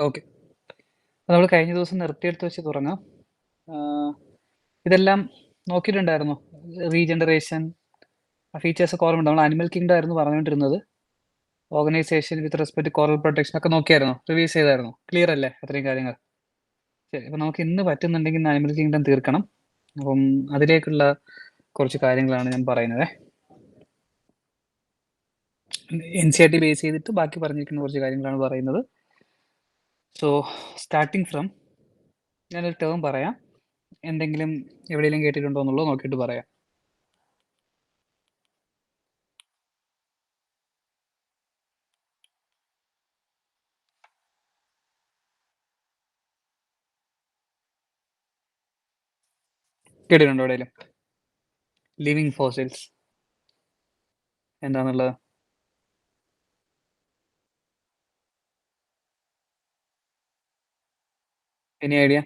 Okay. നമ്മൾ കഴിഞ്ഞ ദിവസം നിർത്തിയെടുത്ത് വെച്ച് തുടങ്ങാം. ആഹ്, ഇതെല്ലാം നോക്കിയിട്ടുണ്ടായിരുന്നോ? റീജനറേഷൻ, ആ ഫീച്ചേഴ്സ് ഒക്കെ ഓർമ്മയുണ്ടോ? നമ്മൾ അനിമൽ കിങ്ഡം ആയിരുന്നു പറഞ്ഞുകൊണ്ടിരുന്നത്. Organisation with respect to coral protection ഒക്കെ നോക്കിയായിരുന്നോ? റിവൈസ് ചെയ്തായിരുന്നോ? ക്ലിയർ അല്ലേ അത്രയും കാര്യങ്ങൾ? ശരി. അപ്പോൾ നമുക്ക് ഇന്ന് പറ്റുന്നുണ്ടെങ്കിൽ ഇന്ന് അനിമൽ കിങ്ഡം തീർക്കണം. അപ്പം അതിലേക്കുള്ള കുറച്ച് കാര്യങ്ങളാണ് ഞാൻ പറയുന്നതേ. എൻസിഇആർടി ബേസ് ചെയ്തിട്ട് ബാക്കി പറഞ്ഞിരിക്കുന്ന കുറച്ച് കാര്യങ്ങളാണ് പറയുന്നത്. സോ സ്റ്റാർട്ടിങ് ഫ്രം ഞാനൊരു ടേം പറയാം. എന്തെങ്കിലും എവിടെയെങ്കിലും കേട്ടിട്ടുണ്ടോ എന്നുള്ളത് നോക്കിയിട്ട് പറയാം. കേട്ടിട്ടുണ്ടോ എവിടെയെങ്കിലും? ലിവിങ് ഫോസിൽസ് എന്താണെന്നുള്ളത്? Any idea?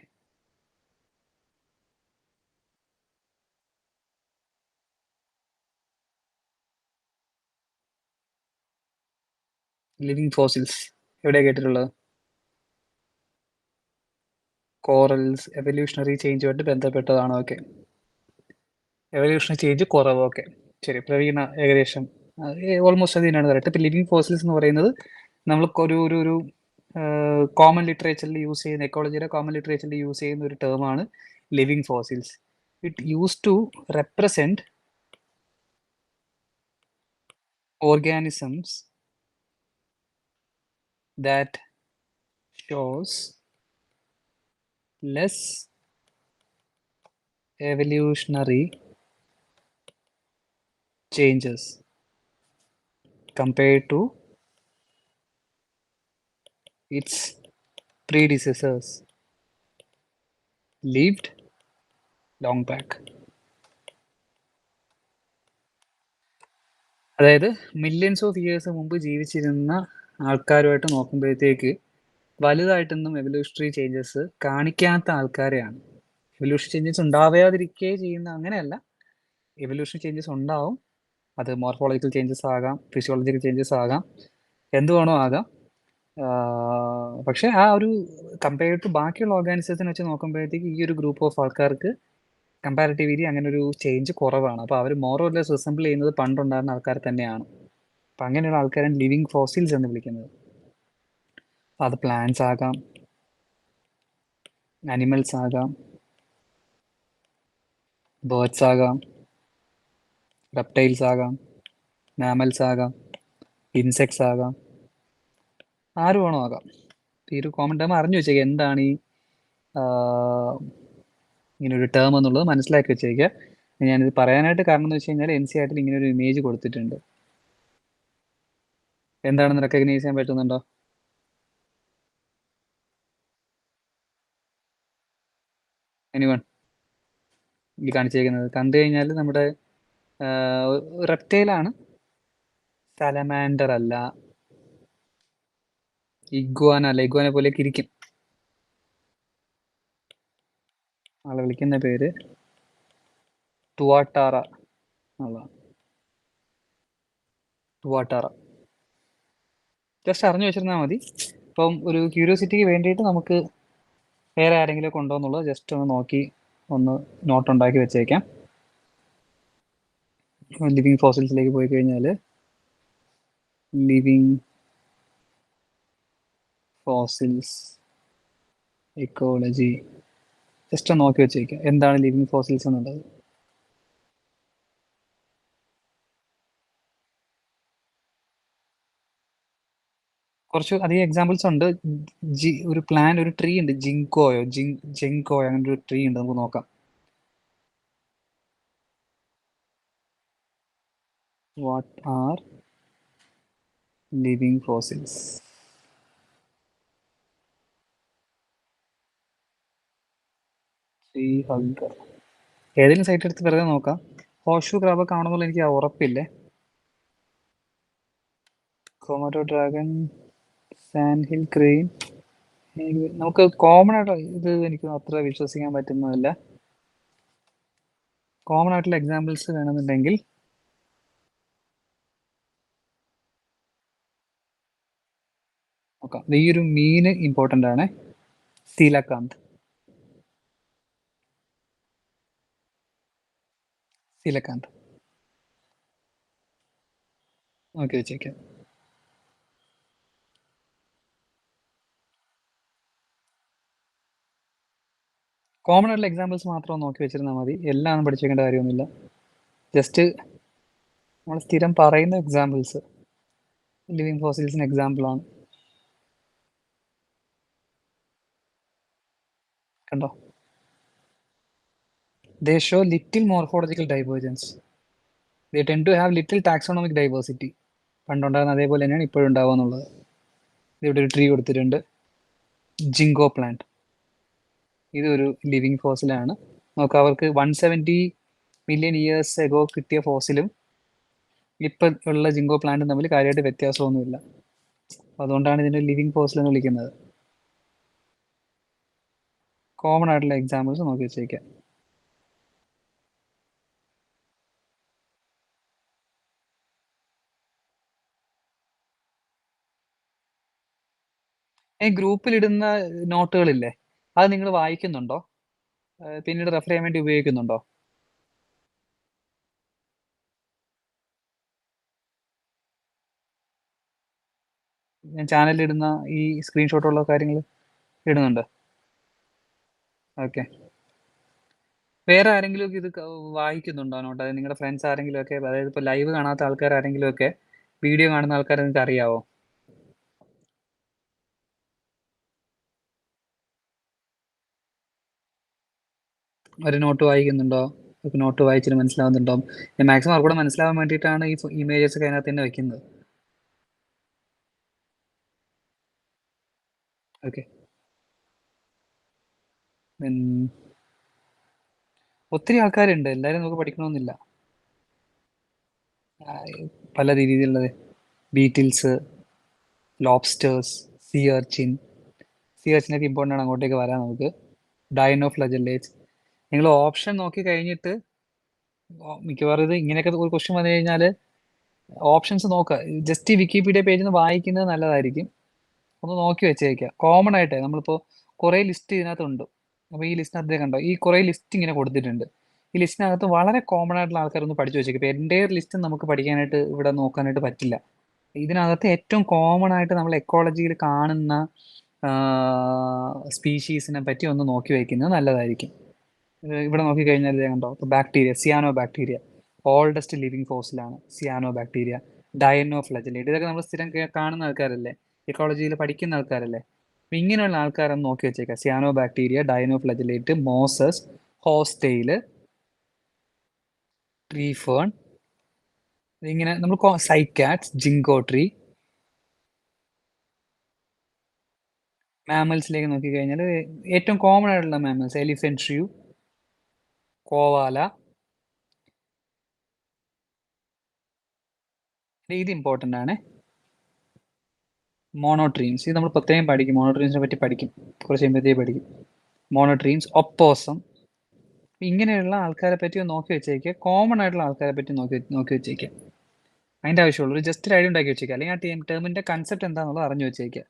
ലിവിങ് ഫോസിൽസ് എവിടെയാണ് കേട്ടിട്ടുള്ളത്? കോറൽസ് എവല്യൂഷണറി ചേഞ്ചുമായിട്ട് ബന്ധപ്പെട്ടതാണ്. ഓക്കെ. എവല്യൂഷണറി ചേഞ്ച് കുറവ്. ഓക്കെ, ശരി. പ്രവീണ ഏകദേശം ഓൾമോസ്റ്റ് അത് തന്നെയാണ് കറക്റ്റ്. ഇപ്പം ലിവിങ് ഫോസിൽസ് എന്ന് പറയുന്നത് നമ്മൾക്ക് ഒരു കോമൺ ലിറ്ററേച്ചറിൽ യൂസ് ചെയ്യുന്ന, എക്കോളജിയുടെ കോമൺ ലിറ്ററേച്ചറിൽ യൂസ് ചെയ്യുന്ന ഒരു ടേമാണ് living fossils. It use to represent organisms that shows less evolutionary changes compared to its predecessors lived long back. അതായത് മില്യൺസ് ഓഫ് ഇയേഴ്സ് മുമ്പ് ജീവിച്ചിരുന്ന ആൾക്കാരുമായിട്ട് നോക്കുമ്പോഴത്തേക്ക് വലുതായിട്ടൊന്നും എവല്യൂഷണറി ചേഞ്ചസ് കാണിക്കാത്ത ആൾക്കാരെയാണ്. എവല്യൂഷൻ ചേഞ്ചസ് ഉണ്ടാവാതിരിക്കുകയെ ചെയ്യുന്ന അങ്ങനെയല്ല, എവല്യൂഷൻ ചേഞ്ചസ് ഉണ്ടാവും. അത് മോർഫോളജിക്കൽ ചേഞ്ചസ് ആകാം, ഫിസിയോളജിക്കൽ ചേഞ്ചസ് ആകാം, എന്ത് വേണോ ആകാം. പക്ഷേ ആ ഒരു കമ്പയർഡ് ടു ബാക്കിയുള്ള ഓർഗാനിസത്തിനെ വെച്ച് നോക്കുമ്പോഴത്തേക്ക് ഈ ഒരു ഗ്രൂപ്പ് ഓഫ് ആൾക്കാർക്ക് കമ്പാരിറ്റീവ്ലി അങ്ങനെ ഒരു ചേഞ്ച് കുറവാണ്. അപ്പോൾ അവർ മോർ ഓർ ലെസ് റിസംബിൾ ചെയ്യുന്നത് പണ്ടുണ്ടായിരുന്ന ആൾക്കാർ തന്നെയാണ്. അപ്പം അങ്ങനെയുള്ള ആൾക്കാരാണ് ലിവിങ് ഫോസിൽസ് എന്ന് വിളിക്കുന്നത്. അത് പ്ലാന്റ്സ് ആകാം, അനിമൽസ് ആകാം, ബേർഡ്സ് ആകാം, റെപ്റ്റൈൽസ് ആകാം, മാമൽസ് ആകാം, ഇൻസെക്ട്സ് ആകാം, ആര് വേണോ ആകാം. ഈ ഒരു കോമൺ ടേം അറിഞ്ഞു വെച്ചേക്കുക, എന്താണ് ഈ ഇങ്ങനൊരു ടേം എന്നുള്ളത് മനസ്സിലാക്കി വെച്ചേക്കുക. ഞാനിത് പറയാനായിട്ട് കാരണം എന്ന് വെച്ച് കഴിഞ്ഞാൽ എൻസിഇആർടിയിൽ ഇങ്ങനെ ഒരു ഇമേജ് കൊടുത്തിട്ടുണ്ട്. എന്താണെന്ന് റെക്കഗ്നൈസ് ചെയ്യാൻ പറ്റുന്നുണ്ടോ? എനിവൺ? ഈ കാണിച്ചേക്കുന്നത് കണ്ടു കഴിഞ്ഞാൽ നമ്മുടെ റെപ്റ്റൈലാണ്, സാലമാൻഡർ അല്ല, ഇഗ്വാന അല്ല. ഇഗ്വാനെ പോലെയൊക്കെ ഇരിക്കും. ആളെ വിളിക്കുന്ന പേര് ടുവാട്ടാറ എന്നുള്ളതാണ്. ടുവാട്ടാറ ജസ്റ്റ് അറിഞ്ഞു വെച്ചിരുന്നാൽ മതി. ഇപ്പം ഒരു ക്യൂരിയോസിറ്റിക്ക് വേണ്ടിയിട്ട് നമുക്ക് വേറെ ആരെങ്കിലും ഒക്കെ ഉണ്ടോ എന്നുള്ളത് ജസ്റ്റ് ഒന്ന് നോക്കി ഒന്ന് നോട്ട് ഉണ്ടാക്കി വെച്ചേക്കാം. ലിവിങ് ഫോസിൽസിലേക്ക് പോയി കഴിഞ്ഞാൽ ലിവിങ് ഫോസിൽസ് ഇക്കോളജി ജസ്റ്റ് ഒന്ന് നോക്കി വെച്ചേക്കാം എന്താണ് ലിവിങ് ഫോസിൽസ് എന്നുള്ളത്. കുറച്ച് അധികം എക്സാമ്പിൾസ് ഉണ്ട്. ഒരു പ്ലാൻ, ഒരു ട്രീ ഉണ്ട്, ജിങ്കോയോ അങ്ങനെ ഒരു ട്രീ ഉണ്ട്, നമുക്ക് നോക്കാം. What are living fossils? Tree hugger ഏതെങ്കിലും സൈറ്റ് എടുത്ത് വെറുതെ നോക്കാം. ഹോഷു ക്രാബ് കാണുമ്പോൾ എനിക്ക് ഉറപ്പില്ലേ. Komodo dragon, sand hill crane, നമുക്ക് കോമൺ ആയിട്ട് ഇത് എനിക്ക് അത്ര വിശ്വസിക്കാൻ പറ്റുന്നതല്ല. കോമൺ ആയിട്ടുള്ള എക്സാമ്പിൾസ് വേണമെന്നുണ്ടെങ്കിൽ നോക്കാം. നോക്കാം. ഈ ഒരു മീന് ഇമ്പോർട്ടൻ്റ് ആണ്. സീലക്കാന്ത്. സീലക്കാന്ത് നോക്കി വെച്ചേക്കാം. കോമൺ ആയിട്ടുള്ള എക്സാമ്പിൾസ് മാത്രം നോക്കി വെച്ചിരുന്നാൽ മതി. എല്ലാം പഠിച്ചു വെക്കേണ്ട കാര്യമൊന്നുമില്ല. ജസ്റ്റ് നമ്മൾ സ്ഥിരം പറയുന്ന എക്സാമ്പിൾസ് ലിവിങ് ഫോസിൽസിന് എക്സാമ്പിളാണ്. കണ്ടോ? They show little morphological divergence. They tend to have little taxonomic diversity. പണ്ടുണ്ടാകുന്ന അതേപോലെ തന്നെയാണ് ഇപ്പോഴും ഉണ്ടാവുക എന്നുള്ളത്. ഇവിടെ ഒരു ട്രീ കൊടുത്തിട്ടുണ്ട്, ജിങ്കോ പ്ലാന്റ്. ഇതൊരു ലിവിങ് ഫോസിലാണ്. നോക്കാം, അവർക്ക് 170 മില്യൺ ഇയേഴ്സ് എഗോ കിട്ടിയ ഫോസിലും ഇപ്പം ഉള്ള ജിങ്കോ പ്ലാന്റും തമ്മിൽ കാര്യമായിട്ട് വ്യത്യാസമൊന്നുമില്ല. അതുകൊണ്ടാണ് ഇതിനെ ലിവിങ് ഫോസിൽ എന്ന് വിളിക്കുന്നത്. കോമൺ ആയിട്ടുള്ള എക്സാമ്പിൾസ് നോക്കി വെച്ചേക്കാം. ഈ ഗ്രൂപ്പിലിടുന്ന നോട്ടുകളില്ലേ, അത് നിങ്ങൾ വായിക്കുന്നുണ്ടോ? പിന്നീട് റെഫർ ചെയ്യാൻ വേണ്ടി ഉപയോഗിക്കുന്നുണ്ടോ? ഞാൻ ചാനലിൽ ഇടുന്ന ഈ സ്ക്രീൻഷോട്ടുള്ള കാര്യങ്ങൾ ഇടുന്നുണ്ട്. ഓക്കെ. വേറെ ആരെങ്കിലും ഇത് വായിക്കുന്നുണ്ടോ നോട്ട്? അതായത് നിങ്ങളുടെ ഫ്രണ്ട്സ് ആരെങ്കിലും ഒക്കെ, അതായത് ഇപ്പോൾ ലൈവ് കാണാത്ത ആൾക്കാർ ആരെങ്കിലും ഒക്കെ വീഡിയോ കാണുന്ന ആൾക്കാർ നിങ്ങൾക്ക് അറിയാവോ? ഒരു നോട്ട് വായിക്കുന്നുണ്ടോ? നോട്ട് വായിച്ചിട്ട് മനസ്സിലാവുന്നുണ്ടോ? ഞാൻ മാക്സിമം അവർക്കൂടെ മനസ്സിലാവാൻ വേണ്ടിയിട്ടാണ് ഈ ഇമേജസ് ഒക്കെ അതിനകത്ത് തന്നെ വെക്കുന്നത്. ഓക്കെ. ഒത്തിരി ആൾക്കാരുണ്ട്, എല്ലാവരും നമുക്ക് പഠിക്കണമെന്നില്ല. പല രീതിയിലുള്ളത്, Beatles, lobsters, see urchin. See അർച്ചിനൊക്കെ important ആണ്, അങ്ങോട്ടേക്ക് വരാം നമുക്ക്. ഡൈനോ ഫ്ലജല്ലേറ്റ്സ്. നിങ്ങൾ ഓപ്ഷൻ നോക്കി കഴിഞ്ഞിട്ട് മിക്കവാറും ഇത് ഇങ്ങനെയൊക്കെ ഒരു ക്വസ്റ്റ്യൻ വന്നു കഴിഞ്ഞാൽ ഓപ്ഷൻസ് നോക്കുക. ജസ്റ്റ് ഈ വിക്കിപീഡിയ പേജിൽ നിന്ന് വായിക്കുന്നത് നല്ലതായിരിക്കും. ഒന്ന് നോക്കി വെച്ചേക്കുക. കോമൺ ആയിട്ട് നമ്മളിപ്പോൾ കുറേ ലിസ്റ്റ് ഇതിനകത്തുണ്ട്. അപ്പോൾ ഈ ലിസ്റ്റിനകത്ത് കണ്ടോ, ഈ കുറേ ലിസ്റ്റ് ഇങ്ങനെ കൊടുത്തിട്ടുണ്ട്. ഈ ലിസ്റ്റിനകത്ത് വളരെ കോമൺ ആയിട്ടുള്ള ആൾക്കാരൊന്ന് പഠിച്ചു വെച്ചേക്കും. ഇപ്പോൾ എൻ്റെ ലിസ്റ്റ് നമുക്ക് പഠിക്കാനായിട്ട് ഇവിടെ നോക്കാനായിട്ട് പറ്റില്ല. ഇതിനകത്ത് ഏറ്റവും കോമൺ ആയിട്ട് നമ്മൾ എക്കോളജിയിൽ കാണുന്ന സ്പീഷീസിനെ പറ്റി ഒന്ന് നോക്കി വയ്ക്കുന്നത് നല്ലതായിരിക്കും. ഇവിടെ നോക്കിക്കഴിഞ്ഞാൽ കണ്ടോ, ഇപ്പോൾ bacteria, cyanobacteria oldest living ഫോസിലാണ്. സിയാനോ ബാക്ടീരിയ, ഡയനോ ഫ്ലജലേറ്റ്, ഇതൊക്കെ നമ്മൾ സ്ഥിരം കാണുന്ന ആൾക്കാരല്ലേ, ഇക്കോളജിയിൽ പഠിക്കുന്ന ആൾക്കാരല്ലേ. അപ്പം ഇങ്ങനെയുള്ള ആൾക്കാരൊന്ന് നോക്കി വെച്ചേക്കാം. Cyano bacteria, ഡയനോ ഫ്ലജലേറ്റ്, Moses, ഹോസ്റ്റെയില്, tree fern, ഇങ്ങനെ നമ്മൾ സൈക്കാറ്റ്സ്, ജിങ്കോ ട്രീ. മാമൽസിലേക്ക് നോക്കിക്കഴിഞ്ഞാൽ ഏറ്റവും കോമൺ ആയിട്ടുള്ള മാമൽസ് എലിഫന്റ് ഷ്യൂ, കോവാല. ഇത് ഇമ്പോർട്ടൻ്റ് ആണ്. മോണോട്രീംസ്, ഇത് നമ്മൾ പ്രത്യേകം പഠിക്കും. മോണോട്രീംസിനെ പറ്റി പഠിക്കും, കുറച്ച് കഴിയുമ്പോഴത്തേക്ക് പഠിക്കും. മോണോട്രീംസ്, ഒപ്പോസം. ഇങ്ങനെയുള്ള ആൾക്കാരെ പറ്റി നോക്കി വെച്ചേക്കുക. കോമൺ ആയിട്ടുള്ള ആൾക്കാരെ പറ്റി നോക്കി വെച്ചേക്കുക. അതിൻ്റെ ആവശ്യമുള്ളൂ. ജസ്റ്റ് ഒരു ഐഡിയ ഉണ്ടാക്കി വെച്ചേക്കുക, അല്ലെങ്കിൽ ആ ടേമിൻ്റെ കൺസെപ്റ്റ് എന്താണെന്നുള്ളത് അറിഞ്ഞു വെച്ചേക്കുക.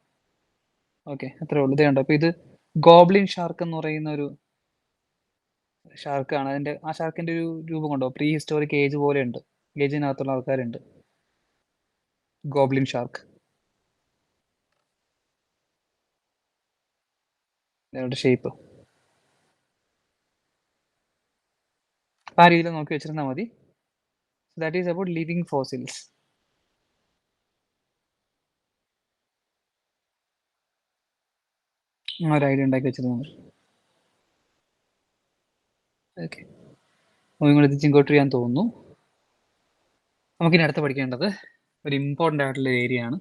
ഓക്കെ, അത്രേ ഉള്ളൂ. ഇതേ ഉണ്ടോ, അപ്പോൾ ഇത് ഗോബ്ലിൻ ഷാർക്ക് എന്ന് പറയുന്ന ഒരു ഷാർക്കാണ്. ആ ഷാർക്കിൻ്റെ ഒരു രൂപം കൊണ്ടോ, പ്രീ ഹിസ്റ്റോറിക് ഏജ് പോലെ ഉണ്ട്. ഏജിനകത്തുള്ള ആൾക്കാരുണ്ട്. ഗോബ്ലിൻ ഷാർക്ക്, ഇതിൻ്റെ ഷേപ്പ്. ആ രീതിയിൽ നോക്കി വെച്ചിരുന്നാൽ മതി. That is about living fossils. ഒരു ഐഡിയ ഉണ്ടാക്കി വെച്ചിരുന്നാൽ മതി. ഓക്കെ, നിങ്ങൾ ഇത് ചിങ്കോട്ട് ചെയ്യാൻ തോന്നുന്നു. നമുക്കിനി അടുത്ത് പഠിക്കേണ്ടത് ഒരു ഇമ്പോർട്ടൻ്റ് ആയിട്ടുള്ള ഏരിയ ആണ്.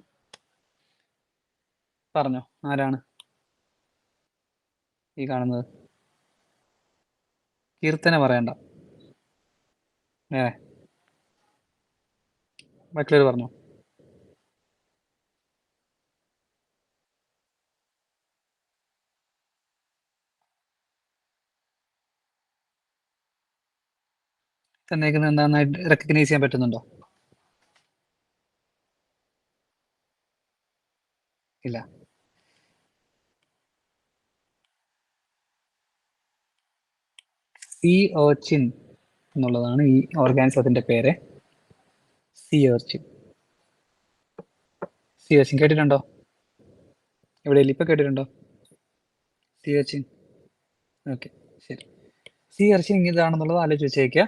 പറഞ്ഞോ, ആരാണ് ഈ കാണുന്നത്? കീർത്തന പറയണ്ട, മറ്റുള്ളവർ പറഞ്ഞോ. തന്നേക്കുന്നത് എന്താണെന്നായിട്ട് റെക്കഗ്നൈസ് ചെയ്യാൻ പറ്റുന്നുണ്ടോ? ഇല്ല. സീ ഓർച്ചിൻ എന്നുള്ളതാണ് ഈ ഓർഗാനിസത്തിന്റെ പേര്. സീ ഓർച്ചിൻ. സീ ഓർച്ചിൻ കേട്ടിട്ടുണ്ടോ? എവിടെയെങ്കിലും ഇപ്പൊ കേട്ടിട്ടുണ്ടോ സീ ഓർച്ചിൻ? ഓക്കെ, ശരി. സീ ഓർച്ചിൻ ഇതാണെന്നുള്ളത് ആലോചിച്ച് വെച്ചേക്കുക.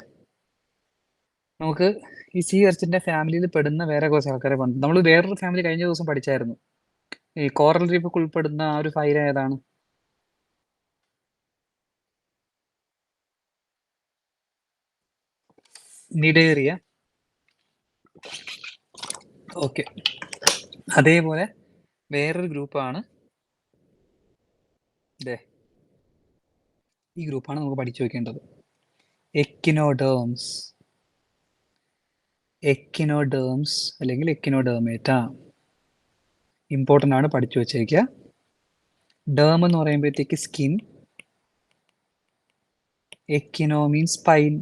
നമുക്ക് ഈ സീ ഓർച്ചിന്റെ ഫാമിലിയിൽ പെടുന്ന വേറെ കുറച്ച് ആൾക്കാരെ പറഞ്ഞു. നമ്മൾ വേറൊരു ഫാമിലി കഴിഞ്ഞ ദിവസം പഠിച്ചായിരുന്നു. ഈ കോറൽ റീഫ് ഉൾപ്പെടുന്ന ആ ഒരു ഫൈല ഏതാണ്? നിഡേറിയ. ഓക്കെ, അതേപോലെ വേറൊരു ഗ്രൂപ്പാണ് ഈ ഗ്രൂപ്പാണ് നമുക്ക് പഠിച്ചു വെക്കേണ്ടത്. എക്കിനോഡേംസ്. എക്കിനോഡേംസ് അല്ലെങ്കിൽ എക്കിനോഡേമേറ്റ ഇമ്പോർട്ടൻ്റ് ആണ്, പഠിച്ചു വെച്ചേക്കുക. ഡേം എന്ന് പറയുമ്പോഴത്തേക്ക് സ്കിൻ, എക്കിനോ മീൻസ് സ്പൈൻ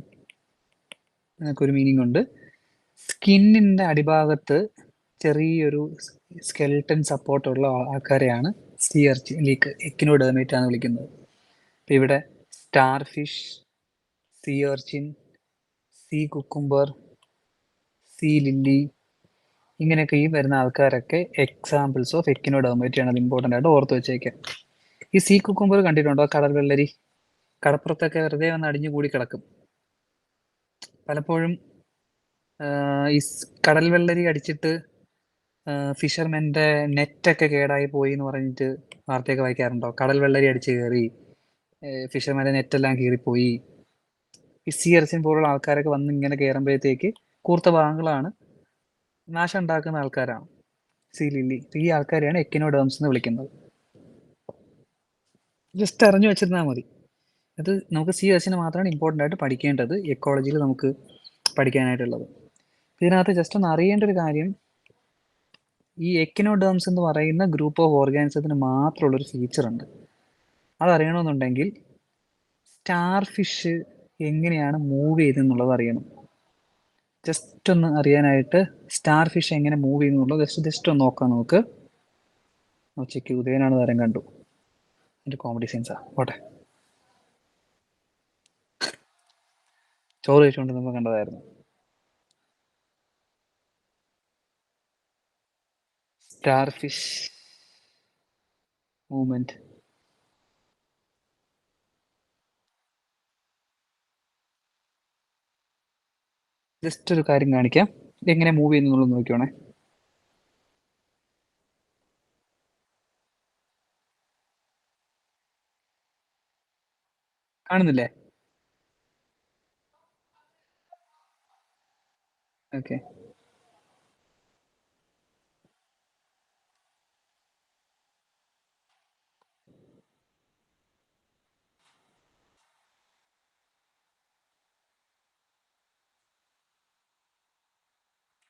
എന്നൊക്കെ ഒരു മീനിങ് ഉണ്ട്. സ്കിന്നിൻ്റെ അടിഭാഗത്ത് ചെറിയൊരു സ്കെൽട്ടൻ സപ്പോർട്ടുള്ള ആൾക്കാരെയാണ് സീ അർച്ചിൻ ലീക്ക് എക്കിനോഡേമേറ്റ എന്ന് വിളിക്കുന്നത്. ഇപ്പം ഇവിടെ starfish, sea urchin, sea cucumber, sea lily, ഇങ്ങനെയൊക്കെ ഈ വരുന്ന ആൾക്കാരൊക്കെ എക്സാമ്പിൾസ് ഓഫ് എക്കിനോഡേമേറ്റ ആണ്. അത് ഇമ്പോർട്ടൻ്റ് ആയിട്ട് ഓർത്ത് വെച്ചേക്കാം. ഈ സീ കുക്കുംബർ കണ്ടിട്ടുണ്ടോ? കടൽ വെള്ളരി കടപ്പുറത്തൊക്കെ വെറുതെ വന്ന് അടിഞ്ഞു കൂടി കിടക്കും. പലപ്പോഴും ഈ കടൽ വെള്ളരി അടിച്ചിട്ട് ഫിഷർമെൻ്റെ നെറ്റൊക്കെ കേടായി പോയി എന്ന് പറഞ്ഞിട്ട് വാർത്തയൊക്കെ വായിക്കാറുണ്ടോ? കടൽ വെള്ളരി അടിച്ച് കയറി ഫിഷർമാൻ്റെ നെറ്റെല്ലാം കീറിപ്പോയി. ഈ സീ അർച്ചിൻ പോലുള്ള ആൾക്കാരൊക്കെ വന്ന് ഇങ്ങനെ കയറുമ്പോഴത്തേക്ക് കൂർത്ത ഭാഗങ്ങളാണ്, നാശം ഉണ്ടാക്കുന്ന ആൾക്കാരാണ് സീ ലില്ലി. ഈ ആൾക്കാരെയാണ് എക്കിനോഡേംസ് എന്ന് വിളിക്കുന്നത്. ജസ്റ്റ് അറിഞ്ഞു വെച്ചിരുന്നാൽ മതി. അത് നമുക്ക് സീ അർച്ചിനെ മാത്രമാണ് ഇമ്പോർട്ടൻ്റ് ആയിട്ട് പഠിക്കേണ്ടത്, എക്കോളജിയിൽ നമുക്ക് പഠിക്കാനായിട്ടുള്ളത്. ഇതിനകത്ത് ജസ്റ്റ് ഒന്ന് അറിയേണ്ട ഒരു കാര്യം, ഈ എക്കിനോഡേംസ് എന്ന് പറയുന്ന ഗ്രൂപ്പ് ഓഫ് ഓർഗാനിസത്തിന് മാത്രമുള്ളൊരു ഫീച്ചർ ഉണ്ട്. അതറിയണമെന്നുണ്ടെങ്കിൽ സ്റ്റാർ ഫിഷ് എങ്ങനെയാണ് മൂവ് ചെയ്തെന്നുള്ളത് അറിയണം. ജസ്റ്റ് ഒന്ന് അറിയാനായിട്ട് സ്റ്റാർ ഫിഷ് എങ്ങനെ മൂവ് ചെയ്യുന്നുള്ളത് ജസ്റ്റ് ഒന്ന് നോക്കാം നമുക്ക്. ഉച്ചയ്ക്ക് ഉദയനാണ് താരം കണ്ടു. എൻ്റെ കോമഡി സീൻസാ പോട്ടെ. ചോറ് കഴിച്ചുകൊണ്ട് നമ്മൾ കണ്ടതായിരുന്നു. Starfish movement. ജസ്റ്റ് ഒരു കാര്യം കാണിക്കാം, എങ്ങനെ മൂവ് ചെയ്യുന്നുള്ളത് നോക്കിയോണേ. കാണുന്നില്ലേ? ഓക്കെ,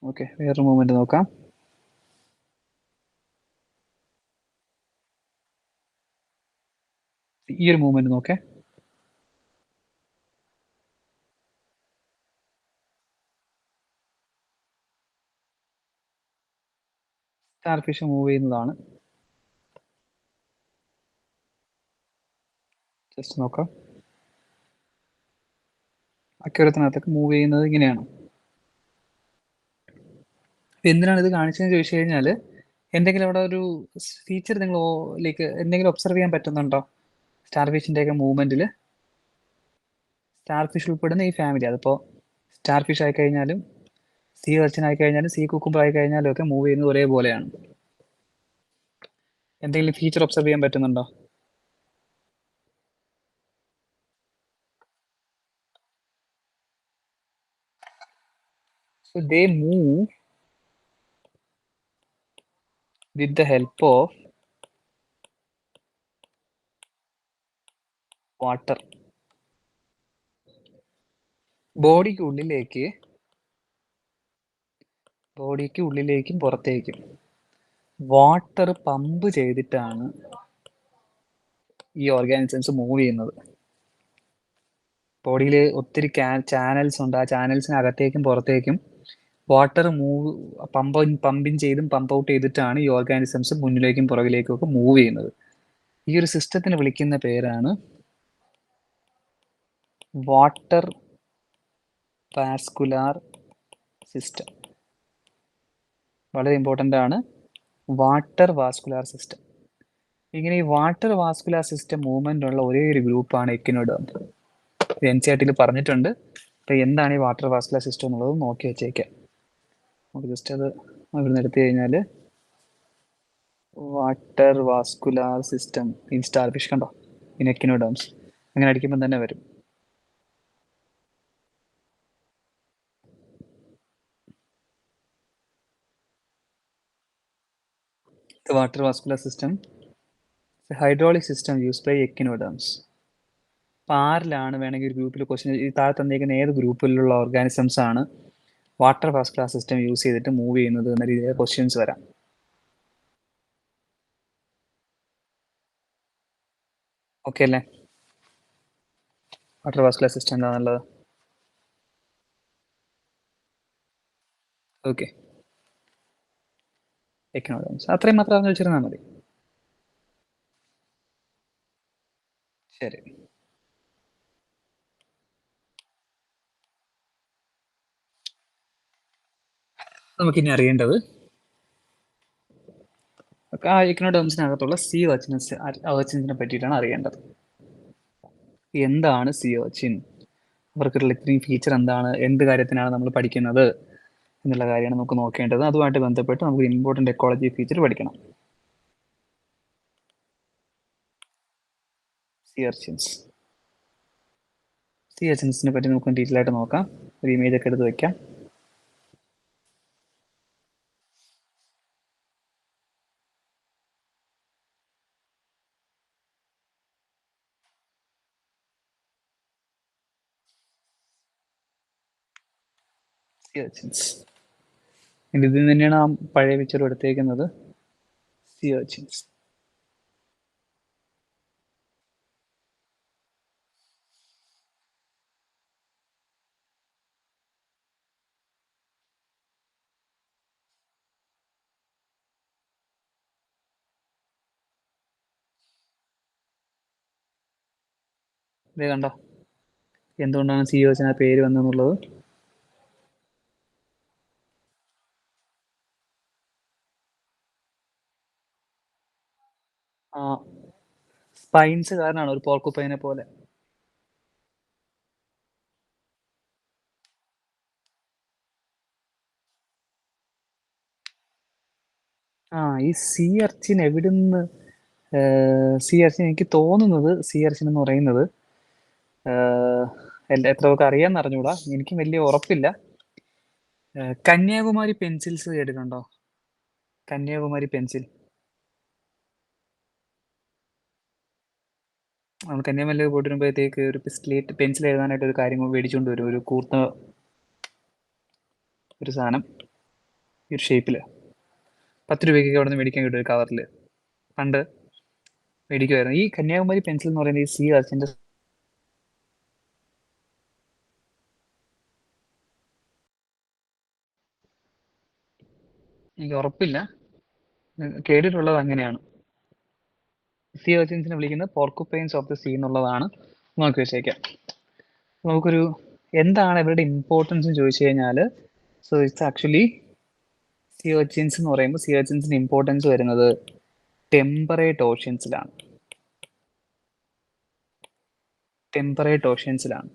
ഓക്കെ, വേറൊരു മൂവ്മെന്റ് നോക്കാം. ഈ ഒരു മൂവ്മെന്റ് നോക്കേ. സ്റ്റാർ ഫിഷ് മൂവ് ചെയ്യുന്നതാണ്. ജസ്റ്റ് നോക്കാം. അക്യൂരത്തിനകത്തൊക്കെ മൂവ് ചെയ്യുന്നത് ഇങ്ങനെയാണ്. എന്തിനാണ് ഇത് കാണിച്ചതെന്ന് ചോദിച്ചു കഴിഞ്ഞാൽ, എന്തെങ്കിലും അവിടെ ഒരു ഫീച്ചർ നിങ്ങളിലേക്ക് എന്തെങ്കിലും ഒബ്സർവ് ചെയ്യാൻ പറ്റുന്നുണ്ടോ? സ്റ്റാർ ഫിഷിൻ്റെ ഒക്കെ മൂവ്മെന്റിൽ സ്റ്റാർ ഫിഷ് ഉൾപ്പെടുന്ന ഈ ഫാമിലി, അതിപ്പോൾ സ്റ്റാർ ഫിഷ് ആയിക്കഴിഞ്ഞാലും സീ അർച്ചിൻ ആയിക്കഴിഞ്ഞാലും സീ കുക്കുംബർ ആയിക്കഴിഞ്ഞാലും ഒക്കെ മൂവ് ചെയ്യുന്നത് ഒരേപോലെയാണ്. എന്തെങ്കിലും ഫീച്ചർ ഒബ്സർവ് ചെയ്യാൻ പറ്റുന്നുണ്ടോ? So they move with the help of water. ബോഡിക്ക് ഉള്ളിലേക്കും പുറത്തേക്കും വാട്ടർ പമ്പ് ചെയ്തിട്ടാണ് ഈ ഓർഗാനിസംസ് മൂവ് ചെയ്യുന്നത്. ബോഡിയിൽ ഒത്തിരി ചാനൽസ് ഉണ്ട്. ആ ചാനൽസിനകത്തേക്കും പുറത്തേക്കും വാട്ടർ പമ്പിങ് ചെയ്തും പമ്പ് ഔട്ട് ചെയ്തിട്ടാണ് ഈ ഓർഗാനിസംസ് മുന്നിലേക്കും പുറകിലേക്കും ഒക്കെ മൂവ് ചെയ്യുന്നത്. ഈ ഒരു സിസ്റ്റത്തിന് വിളിക്കുന്ന പേരാണ് വാട്ടർ വാസ്കുലാർ സിസ്റ്റം. വളരെ ഇമ്പോർട്ടൻ്റ് ആണ്. Water vascular system. ഇങ്ങനെ ഈ വാട്ടർ വാസ്കുലാർ സിസ്റ്റം മൂവ്മെൻ്റ് ഉള്ള ഒരേ ഒരു ഗ്രൂപ്പാണ് എക്കിനോഡേം. എൻ സി ആർ ടിയിൽ പറഞ്ഞിട്ടുണ്ട്. അപ്പോൾ എന്താണ് ഈ വാട്ടർ വാസ്കുലാർ സിസ്റ്റം എന്നുള്ളത് നോക്കി വെച്ചേക്കാം. നമുക്ക് ജസ്റ്റ് അത് ഇവിടുന്ന് എടുത്തു കഴിഞ്ഞാൽ water vascular system in starfish കണ്ടോ, ഇൻ എക്കിനോഡേംസ് അങ്ങനെ അടിക്കുമ്പോൾ തന്നെ വരും. The water vascular system is a hydraulic system used by echinoderms. അപ്പോൾ ആരിലാണ് വേണമെങ്കിൽ ഒരു ഗ്രൂപ്പിൽ ക്വസ്റ്റ്യൻ, ഈ താഴെ തന്നിരിക്കുന്ന ഏത് ഗ്രൂപ്പിലുള്ള ഓർഗാനിസംസ് ആണ് വാട്ടർ വാസ്കുലാർ സിസ്റ്റം യൂസ് ചെയ്തിട്ട് മൂവ് ചെയ്യുന്നത് എന്ന രീതിയിൽ ക്വസ്റ്റ്യൻസ് വരാം. ഓക്കെ അല്ലേ? വാട്ടർ വാസ്കുലാർ സിസ്റ്റം എന്താണെന്നുള്ളത് ഓക്കെ, എക്കണോമിക്സ് അത്രയും മാത്രം അറിഞ്ഞു വെച്ചിരുന്നാൽ മതി. ശരി, നമുക്കിനി അറിയേണ്ടത് ആ എക്കണോഡേംസിനകത്തുള്ള സീ അർച്ചിൻസിനെ പറ്റിയിട്ടാണ് അറിയേണ്ടത്. എന്താണ് സീ അർച്ചിൻ, അവർക്കുള്ള ഇത്രയും ഫീച്ചർ എന്താണ്, എന്ത് കാര്യത്തിനാണ് നമ്മൾ പഠിക്കുന്നത് എന്നുള്ള കാര്യമാണ് നമുക്ക് നോക്കേണ്ടത്. അതുമായിട്ട് ബന്ധപ്പെട്ട് നമുക്ക് ഇമ്പോർട്ടൻ്റ് എക്കോളജി ഫീച്ചർ പഠിക്കണം. സീ അർച്ചിൻസിനെ പറ്റി നമുക്ക് ഡീറ്റെയിൽ ആയിട്ട് നോക്കാം. ഒരു ഇമേജ് ഒക്കെ എടുത്ത് വെക്കാം. സീ അർച്ചിൻസ് ഇതിൽ നിന്ന് തന്നെയാണ് ആ പഴയ പിക്ചർ എടുത്തേക്കുന്നത്. സീ അർച്ചിൻസ് ഇതേ കണ്ടോ, എന്തുകൊണ്ടാണ് സീ അർച്ചിൻ ആ പേര് വന്നെന്നുള്ളത്. ആ സ്പൈൻസ് കാരണമാണ്, ഒരു പോർക്കുപ്പൈനെ പോലെ. ആ ഈ സീ അർച്ചിൻ എവിടുന്ന്, സീ അർച്ചിൻ എനിക്ക് തോന്നുന്നത്, സീ അർച്ചിൻ എന്ന് പറയുന്നത് എത്ര പേർക്ക് അറിയാമെന്ന് അറിഞ്ഞൂടാ, എനിക്കും വലിയ ഉറപ്പില്ല. കന്യാകുമാരി പെൻസിൽസ് കേട്ടിട്ടുണ്ടോ? കന്യാകുമാരി പെൻസിൽ, നമ്മൾ കന്യാകുമാരിയിൽ പോയിട്ട് വരുമ്പോഴത്തേക്ക് ഒരു സ്ലേറ്റ് പെൻസിൽ എഴുതാനായിട്ട് ഒരു കാര്യം മേടിച്ചുകൊണ്ട് വരും, ഒരു കൂർത്ത ഒരു സാധനം ഈ ഒരു ഷേപ്പിൽ. 10 രൂപയ്ക്കൊക്കെ അവിടെ നിന്ന് മേടിക്കാൻ കിട്ടും ഒരു കവറിൽ, പണ്ട് മേടിക്കുമായിരുന്നു. ഈ കന്യാകുമാരി പെൻസിൽ എന്ന് പറയുന്നത് ഈ സീ അർച്ചിൻ്റെ എനിക്ക് ഉറപ്പില്ല, കേട്ടിട്ടുള്ളത് അങ്ങനെയാണ്. സീ അർച്ചിൻസിനെ വിളിക്കുന്നത് പോർക്കുപൈൻസ് ഓഫ് ദ സീ എന്നുള്ളതാണ്. നോക്കി വെച്ചേക്കാം. നമുക്കൊരു എന്താണ് ഇവരുടെ ഇമ്പോർട്ടൻസ് എന്ന് ചോദിച്ചു കഴിഞ്ഞാൽ, so it's actually sea urchins എന്ന് പറയുമ്പോൾ സീ അർച്ചിൻസിന്റെ ഇമ്പോർട്ടൻസ് വരുന്നത് ടെമ്പറേറ്റ് ഓഷ്യൻസിലാണ്. ടെമ്പറേറ്റ് ഓഷ്യൻസിലാണ്.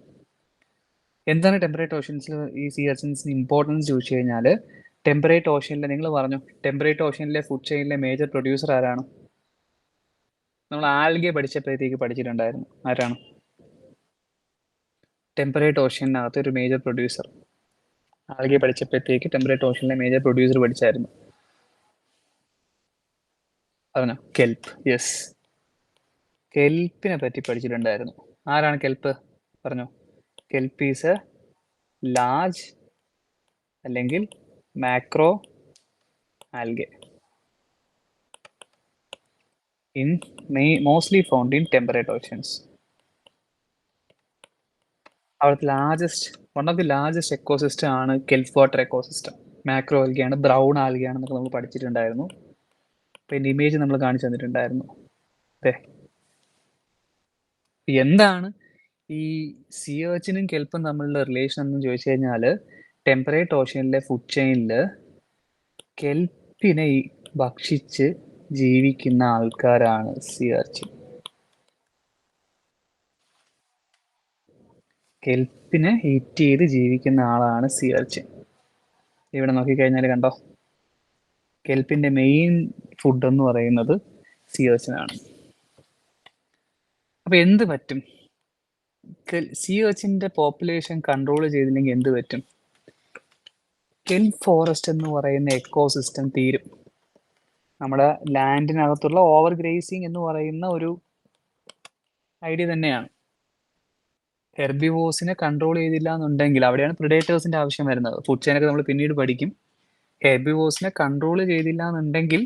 എന്താണ് ടെമ്പറേറ്റ് ഓഷ്യൻസിൽ ഈ സീ അർച്ചിൻസിന് ഇമ്പോർട്ടൻസ് ചോദിച്ചു കഴിഞ്ഞാൽ, ടെമ്പറേറ്റ് ഓഷ്യനിലെ നിങ്ങൾ പറഞ്ഞു, ടെമ്പറേറ്റ് ഓഷ്യനിലെ ഫുഡ് ചെയിനിലെ മേജർ പ്രൊഡ്യൂസർ ആരാണ്? നമ്മൾ ആൽഗെ പഠിച്ചപ്പോഴത്തേക്ക് പഠിച്ചിട്ടുണ്ടായിരുന്നു. ആരാണ് ടെമ്പറേറ്റ് ഓഷ്യനകത്ത് ഒരു മേജർ പ്രൊഡ്യൂസർ? ആൽഗെ പഠിച്ചപ്പോഴത്തേക്ക് ടെമ്പറേറ്റ് ഓഷ്യനിലെ മേജർ പ്രൊഡ്യൂസർ പഠിച്ചായിരുന്നു. പറഞ്ഞോ, കെൽപ്പ്. യെസ്, കെൽപ്പിനെ പറ്റി പഠിച്ചിട്ടുണ്ടായിരുന്നു. ആരാണ് കെൽപ്പ്? പറഞ്ഞോ. കെൽപ്പ് ഈസ് എ ലാർജ് അല്ലെങ്കിൽ macro algae in mostly found in temperate oceans. അവിടുത്തെ one of the largest ecosystem ആണ് കെൽപ്പ് വാട്ടർ എക്കോസിസ്റ്റം. മാക്രോ ആൽഗയാണ്, ബ്രൗൺ ആൽഗയാണെന്നൊക്കെ നമ്മൾ പഠിച്ചിട്ടുണ്ടായിരുന്നു. അപ്പം ഇതിൻ്റെ ഇമേജ് നമ്മൾ കാണിച്ചു തന്നിട്ടുണ്ടായിരുന്നു. അതെ, എന്താണ് ഈ സീ ഏർച്ചിനും കെൽപ്പും തമ്മിലുള്ള റിലേഷൻ എന്ന് ചോദിച്ചു കഴിഞ്ഞാൽ ടെമ്പറേറ്റ് ഓഷ്യനിലെ ഫുഡ് ചെയിനിൽ കെൽപ്പിനെ ഭക്ഷിച്ച് ജീവിക്കുന്ന ആൾക്കാരാണ് സീ ഏർച്ചിൻ. കെൽപ്പിനെ ഈറ്റ് ചെയ്ത് ജീവിക്കുന്ന ആളാണ് സീ ഏർച്ചിൻ. ഇവിടെ നോക്കിക്കഴിഞ്ഞാൽ കണ്ടോ, കെൽപ്പിന്റെ മെയിൻ ഫുഡ് എന്ന് പറയുന്നത് സീ ഏർച്ചിനാണ്. അപ്പൊ എന്ത് പറ്റും? സീ ഏർച്ചിന്റെ പോപ്പുലേഷൻ കൺട്രോൾ ചെയ്തില്ലെങ്കിൽ എന്ത് പറ്റും? കെൽപ്പ് ഫോറസ്റ്റ് എന്ന് പറയുന്ന എക്കോസിസ്റ്റം തീരും. നമ്മുടെ ലാൻഡിനകത്തുള്ള ഓവർ ഗ്രേസിങ് എന്ന് പറയുന്ന ഒരു ഐഡിയ തന്നെയാണ്. ഹെർബിവോസിനെ കൺട്രോൾ ചെയ്തില്ല എന്നുണ്ടെങ്കിൽ അവിടെയാണ് പ്രിഡേറ്റേഴ്സിന്റെ ആവശ്യം വരുന്നത്. ഫുഡ് ചെയിനൊക്കെ നമ്മൾ പിന്നീട് പഠിക്കും. ഹെർബിവോസിനെ കൺട്രോൾ ചെയ്തില്ല എന്നുണ്ടെങ്കിൽ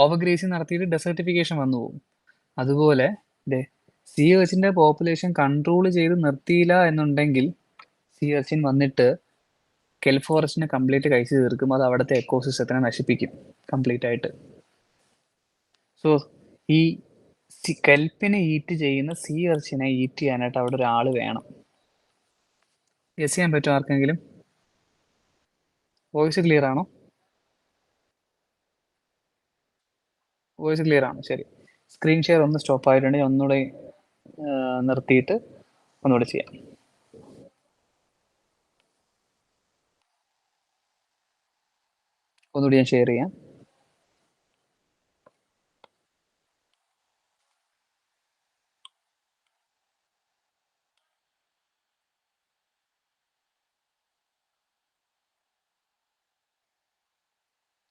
ഓവർ ഗ്രേസിങ് നടത്തിയിട്ട് ഡെസർട്ടിഫിക്കേഷൻ വന്നു പോകും. അതുപോലെ സീ ഏർച്ചിന്റെ പോപ്പുലേഷൻ കൺട്രോൾ ചെയ്ത് നിർത്തിയില്ല എന്നുണ്ടെങ്കിൽ സീ ഏർച്ചിൻ വന്നിട്ട് കെൽപ്പ് ഫോറസ്റ്റിനെ കംപ്ലീറ്റ് കഴിച്ചു തീർക്കും. അത് അവിടുത്തെ എക്കോസിസ്റ്റത്തിനെ നശിപ്പിക്കും കംപ്ലീറ്റ് ആയിട്ട്. സോ ഈ കെൽപ്പിനെ ഈറ്റ് ചെയ്യുന്ന സീ ഏർച്ചിനെ ഈറ്റ് ചെയ്യാനായിട്ട് അവിടെ ഒരാൾ വേണം. ഗസ് ചെയ്യാൻ പറ്റുമോ ആർക്കെങ്കിലും? വോയിസ് ക്ലിയർ ആണോ? വോയിസ് ക്ലിയർ ആണോ? ശരി. സ്ക്രീൻ ഷെയർ ഒന്ന് സ്റ്റോപ്പ് ആയിട്ടുണ്ടെങ്കിൽ ഒന്നുകൂടെ നിർത്തിയിട്ട് ഒന്നുകൂടെ ചെയ്യാം. ഒന്നുകൂടി ഞാൻ ഷെയർ ചെയ്യാം.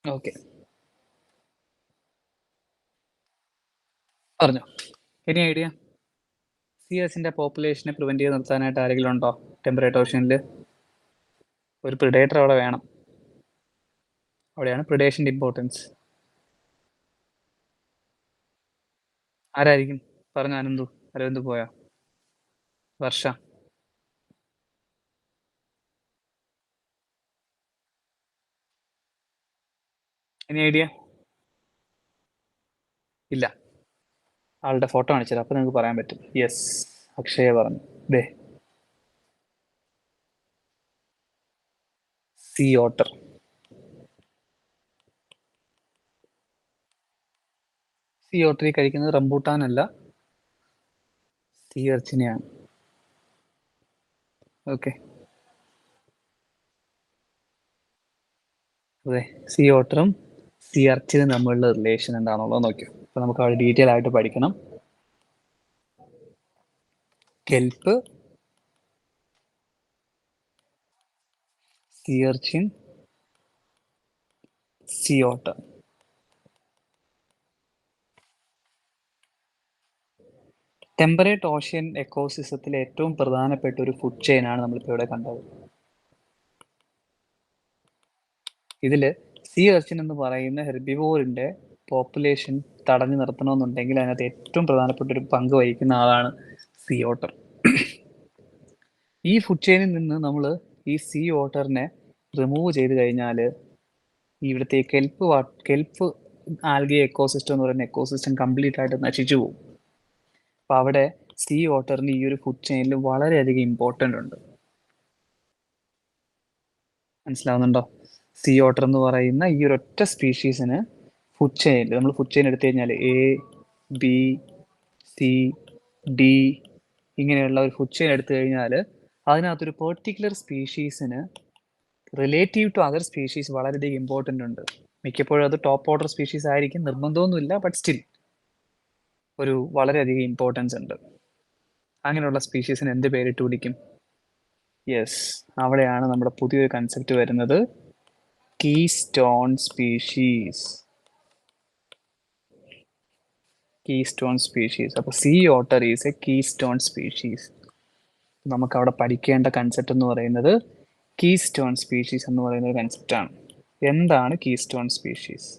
ഓക്കെ, പറഞ്ഞോ. Any idea? സീ ഏർച്ചിന്റെ പോപ്പുലേഷനെ പ്രിവെന്റ് ചെയ്ത് നിർത്താനായിട്ട് ആരെങ്കിലും ഉണ്ടോ? ടെമ്പറേറ്റ് ഓഷ്യനിൽ ഒരു പ്രിഡേറ്റർ അവിടെ വേണം. അവിടെയാണ് പ്രിഡേഷന്റെ ഇമ്പോർട്ടൻസ്. ആരായിരിക്കും? പറഞ്ഞ അനന്തു. അരവിന്ദ് പോയോ? വർഷ? Any idea? ഇല്ല. ആളുടെ ഫോട്ടോ കാണിച്ചത് അപ്പൊ നിങ്ങൾക്ക് പറയാൻ പറ്റും. യെസ്, അക്ഷയ പറഞ്ഞു. ദേ, സീ ഓട്ടർ. സീ ഓട്ടർ കഴിക്കുന്നത് റംബൂട്ടാനല്ല, സീ ഏർച്ചിനെയാണ്. ഓക്കെ, അതെ. സീ ഓട്ടറും സീ അർച്ചിനും തമ്മിലുള്ള റിലേഷൻ എന്താണെന്നുള്ളത് നോക്കിയോ. അപ്പൊ നമുക്ക് അവിടെ ഡീറ്റെയിൽ ആയിട്ട് പഠിക്കണം. കെൽപ്പ്, see urchin, see ഓട്ടർ. Temperate ocean എക്കോസിസ്റ്റത്തിലെ ഏറ്റവും പ്രധാനപ്പെട്ട ഒരു ഫുഡ് ചെയിൻ ആണ് നമ്മളിപ്പോൾ ഇവിടെ കണ്ടത്. ഇതിൽ സീ അർച്ചിൻ എന്ന് പറയുന്ന ഹെർബിവോറിന്റെ പോപ്പുലേഷൻ തടഞ്ഞു നിർത്തണമെന്നുണ്ടെങ്കിൽ അതിനകത്ത് ഏറ്റവും പ്രധാനപ്പെട്ട ഒരു പങ്ക് വഹിക്കുന്ന ആളാണ് സീ ഓട്ടർ. ഈ ഫുഡ് ചെയിനിൽ നിന്ന് നമ്മൾ ഈ സീ ഓട്ടറിനെ റിമൂവ് ചെയ്ത് കഴിഞ്ഞാൽ ഇവിടുത്തെ കെൽപ്പ് ആൽഗെ എക്കോസിസ്റ്റം എന്ന് പറയുന്ന എക്കോസിസ്റ്റം കംപ്ലീറ്റ് ആയിട്ട് നശിച്ചു പോകും. അപ്പോൾ അവിടെ സീ ഓട്ടറിന് ഈ ഒരു ഫുഡ് ചെയിനിൽ വളരെയധികം ഇമ്പോർട്ടൻ്റ് ഉണ്ട്. മനസ്സിലാവുന്നുണ്ടോ? സീ ഓട്ടർ എന്ന് പറയുന്ന ഈ ഒരു ഒറ്റ സ്പീഷീസിന് ഫുഡ് ചെയിൻ, നമ്മൾ ഫുഡ് ചെയിൻ എടുത്തു കഴിഞ്ഞാൽ എ, ബി, സി, ഡി ഇങ്ങനെയുള്ള ഒരു ഫുഡ് ചെയിൻ എടുത്തു കഴിഞ്ഞാൽ അതിനകത്തൊരു പെർട്ടിക്കുലർ സ്പീഷീസിന് റിലേറ്റീവ് ടു അതർ സ്പീഷീസ് വളരെയധികം ഇമ്പോർട്ടൻ്റ് ഉണ്ട്. മിക്കപ്പോഴും അത് ടോപ്പ് ഓർഡർ സ്പീഷീസ് ആയിരിക്കും, നിർബന്ധമൊന്നുമില്ല, ബട്ട് സ്റ്റിൽ ഒരു വളരെയധികം ഇമ്പോർട്ടൻസ് ഉണ്ട്. അങ്ങനെയുള്ള സ്പീഷീസിന് എന്ത് പേരിട്ട് വിളിക്കും? യെസ്, അവിടെയാണ് നമ്മുടെ പുതിയൊരു കൺസെപ്റ്റ് വരുന്നത്, കീസ്റ്റോൺ സ്പീഷീസ്. Keystone species. അപ്പോൾ sea otter is a keystone species. നമുക്ക് അവിടെ പഠിക്കേണ്ട കൺസെപ്റ്റ് എന്ന് പറയുന്നത് കീസ്റ്റോൺ സ്പീഷീസ് എന്ന് പറയുന്ന ഒരു കൺസെപ്റ്റാണ്. എന്താണ് കീസ്റ്റോൺ സ്പീഷീസ്?